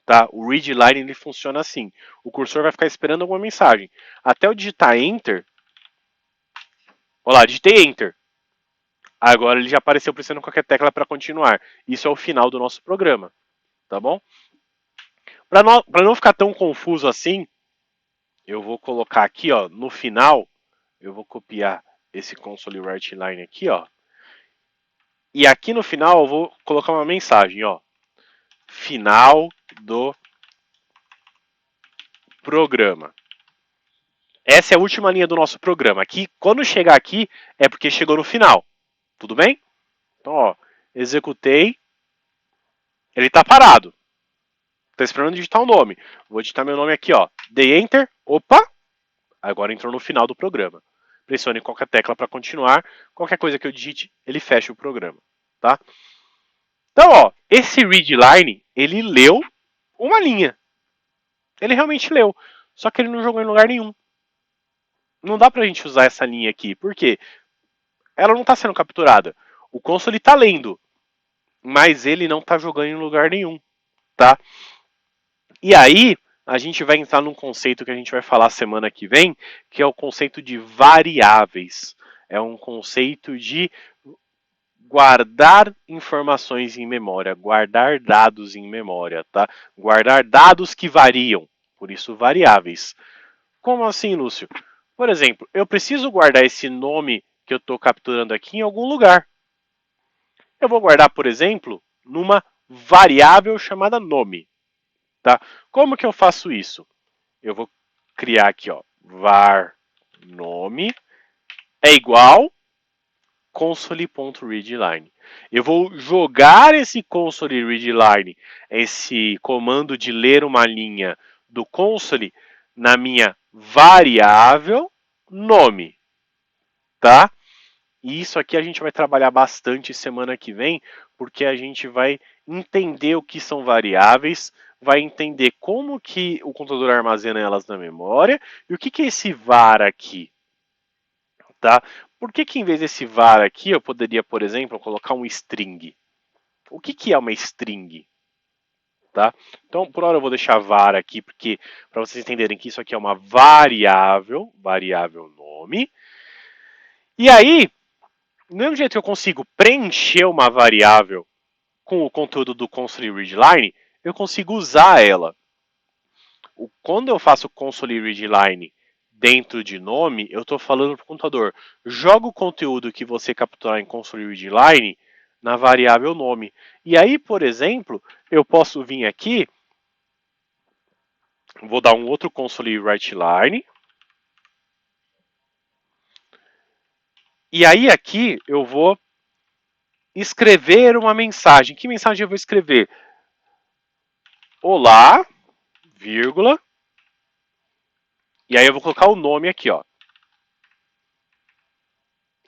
Tá? O readline ele funciona assim. O cursor vai ficar esperando alguma mensagem. Até eu digitar Enter. Olha lá, digitei Enter. Agora ele já apareceu pressionando qualquer tecla para continuar. Isso é o final do nosso programa. Tá bom? Para não ficar tão confuso assim, eu vou colocar aqui, ó, no final, eu vou copiar esse console write line aqui, ó. E aqui no final eu vou colocar uma mensagem, ó. Final do programa. Essa é a última linha do nosso programa. Aqui, quando chegar aqui, é porque chegou no final. Tudo bem? Então, ó, executei. Ele está parado. Está esperando digitar o nome. Vou digitar meu nome aqui, ó. Dei Enter. Opa! Agora entrou no final do programa. Pressione qualquer tecla para continuar. Qualquer coisa que eu digite, ele fecha o programa. Tá? Então, ó, esse readline, ele leu uma linha. Ele realmente leu. Só que ele não jogou em lugar nenhum. Não dá pra gente usar essa linha aqui. Por quê? Ela não está sendo capturada. O console está lendo. Mas ele não está jogando em lugar nenhum. Tá? E aí, a gente vai entrar num conceito que a gente vai falar semana que vem, que é o conceito de variáveis. É um conceito de guardar informações em memória, guardar dados em memória, tá? Guardar dados que variam, por isso variáveis. Como assim, Lúcio? Por exemplo, eu preciso guardar esse nome que eu estou capturando aqui em algum lugar. Eu vou guardar, por exemplo, numa variável chamada nome. Tá? Como que eu faço isso? Eu vou criar aqui, ó, var nome é igual console.readline. Eu vou jogar esse console.readline, esse comando de ler uma linha do console na minha variável nome, tá? E isso aqui a gente vai trabalhar bastante semana que vem, porque a gente vai entender o que são variáveis, vai entender como que o computador armazena elas na memória e o que é esse var aqui, tá? Por que em vez desse var aqui eu poderia, por exemplo, colocar um string? O que é uma string? tá? Então, por hora eu vou deixar var aqui, porque para vocês entenderem que isso aqui é uma variável nome. E aí, do mesmo jeito que eu consigo preencher uma variável com o conteúdo do console readline, eu consigo usar ela. Quando eu faço console readline dentro de nome, eu estou falando para o computador, joga o conteúdo que você capturar em console readline na variável nome. E aí, por exemplo, eu posso vir aqui, vou dar um outro console writeline. E aí aqui eu vou escrever uma mensagem. Que mensagem eu vou escrever? Olá, vírgula. E aí eu vou colocar o nome aqui, ó.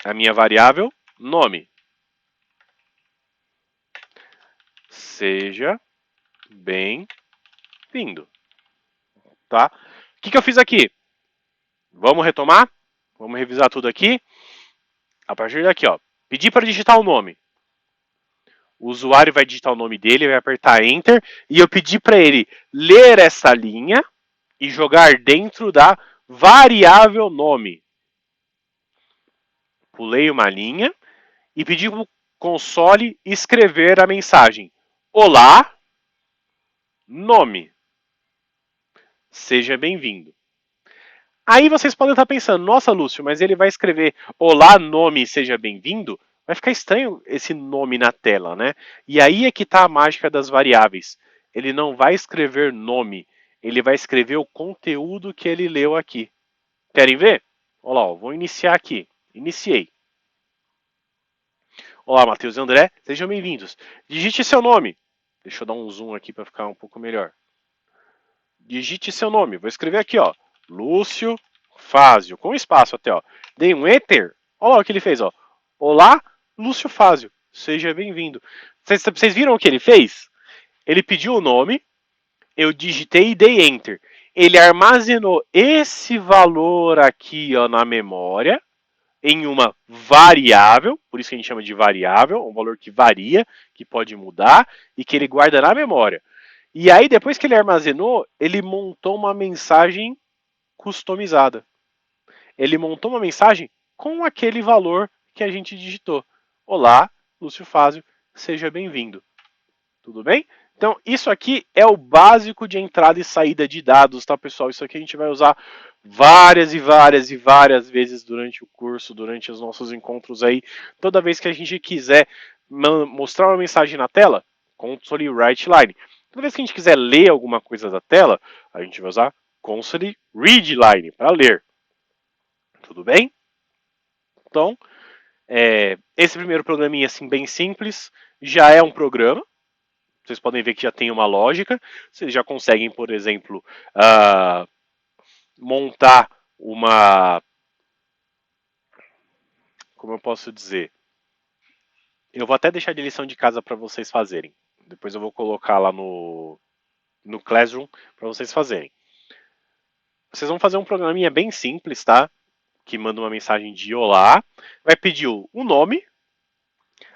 A minha variável, nome. Seja bem-vindo. Tá? O que eu fiz aqui? Vamos retomar? Vamos revisar tudo aqui. A partir daqui, ó. Pedi para digitar o nome. O usuário vai digitar o nome dele, vai apertar Enter. E eu pedi para ele ler essa linha e jogar dentro da variável nome. Pulei uma linha e pedi para o console escrever a mensagem. Olá, nome. Seja bem-vindo. Aí vocês podem estar pensando, nossa Lúcio, mas ele vai escrever olá, nome, seja bem-vindo? Vai ficar estranho esse nome na tela, né? E aí é que está a mágica das variáveis. Ele não vai escrever nome, ele vai escrever o conteúdo que ele leu aqui. Querem ver? Olha lá, vou iniciar aqui. Iniciei. Olá, Matheus e André, sejam bem-vindos. Digite seu nome. Deixa eu dar um zoom aqui para ficar um pouco melhor. Digite seu nome. Vou escrever aqui, ó. Lúcio Fázio, com espaço até, ó. Dei um Enter. Olha lá o que ele fez, ó. Olá, Lúcio Fázio. Seja bem-vindo. Vocês viram o que ele fez? Ele pediu o nome, eu digitei e dei Enter. Ele armazenou esse valor aqui, ó, na memória, em uma variável, por isso que a gente chama de variável, um valor que varia, que pode mudar, e que ele guarda na memória. E aí, depois que ele armazenou, ele montou uma mensagem customizada. Ele montou uma mensagem com aquele valor que a gente digitou. Olá, Lúcio Fázio, seja bem-vindo. Tudo bem? Então, isso aqui é o básico de entrada e saída de dados, tá, pessoal? Isso aqui a gente vai usar várias e várias e várias vezes durante o curso, durante os nossos encontros aí. Toda vez que a gente quiser mostrar uma mensagem na tela, console writeline. Toda vez que a gente quiser ler alguma coisa da tela, a gente vai usar console readline para ler. Tudo bem? Então, esse primeiro programinha assim bem simples já é um programa. Vocês podem ver que já tem uma lógica. Vocês já conseguem, por exemplo, montar uma... Como eu posso dizer? Eu vou até deixar de lição de casa para vocês fazerem. Depois eu vou colocar lá no Classroom para vocês fazerem. Vocês vão fazer um programinha bem simples, tá? Que manda uma mensagem de olá. Vai pedir o nome,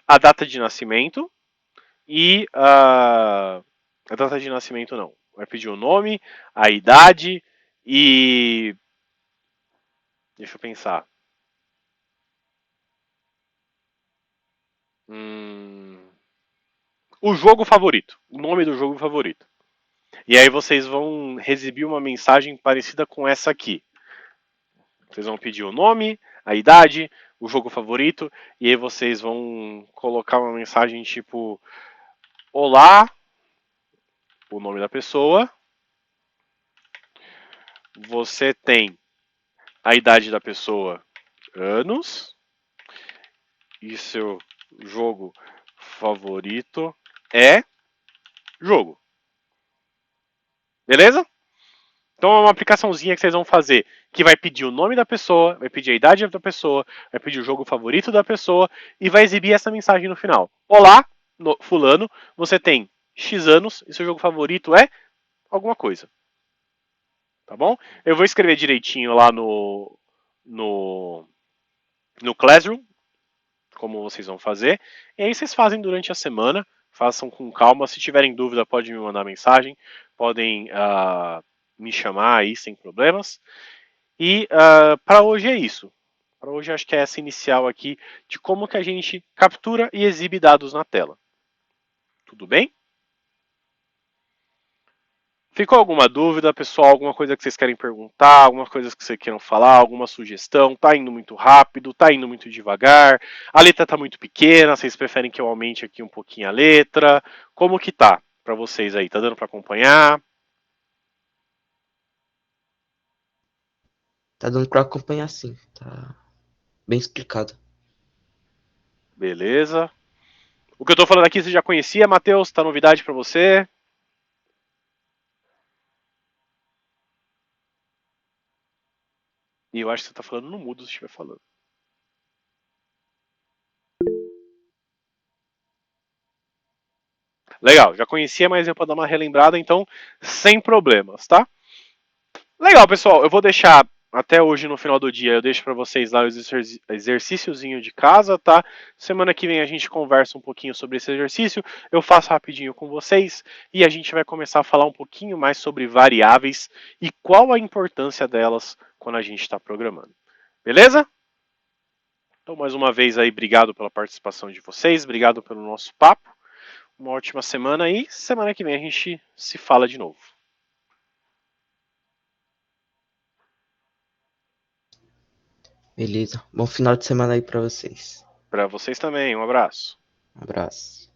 a data de nascimento e a data de nascimento não. Vai pedir o nome, a idade e... Deixa eu pensar. O jogo favorito. O nome do jogo favorito. E aí vocês vão recibir uma mensagem parecida com essa aqui. Vocês vão pedir o nome, a idade, o jogo favorito. E aí vocês vão colocar uma mensagem tipo... Olá, o nome da pessoa. Você tem a idade da pessoa, anos. E seu jogo favorito é jogo. Beleza? Então é uma aplicaçãozinha que vocês vão fazer que vai pedir o nome da pessoa, vai pedir a idade da pessoa, vai pedir o jogo favorito da pessoa e vai exibir essa mensagem no final. Olá, fulano, você tem X anos e seu jogo favorito é alguma coisa. Tá bom? Eu vou escrever direitinho lá no Classroom como vocês vão fazer. E aí vocês fazem durante a semana. façam com calma. Se tiverem dúvida, podem me mandar mensagem, podem me chamar aí sem problemas. E para hoje é isso. Para hoje acho que é essa inicial aqui de como que a gente captura e exibe dados na tela. Tudo bem? Ficou alguma dúvida, pessoal? Alguma coisa que vocês querem perguntar? Alguma coisa que vocês queiram falar? Alguma sugestão? Tá indo muito rápido? Tá indo muito devagar? A letra tá muito pequena? Vocês preferem que eu aumente aqui um pouquinho a letra? Como que tá para vocês aí? Tá dando para acompanhar? Tá dando pra acompanhar sim. Tá bem explicado. Beleza. O que eu tô falando aqui você já conhecia, Matheus? Tá novidade para você? E eu acho que você tá falando no mudo se estiver falando. Legal, já conhecia, mas é para dar uma relembrada, então sem problemas, tá? Legal, pessoal, eu vou deixar até hoje no final do dia, eu deixo para vocês lá o exercíciozinho de casa, tá? Semana que vem a gente conversa um pouquinho sobre esse exercício, eu faço rapidinho com vocês e a gente vai começar a falar um pouquinho mais sobre variáveis e qual a importância delas quando a gente está programando. Beleza? Então, mais uma vez aí, obrigado pela participação de vocês, obrigado pelo nosso papo. Uma ótima semana e semana que vem a gente se fala de novo. Beleza. Bom final de semana aí pra vocês. Para vocês também, um abraço. Um abraço.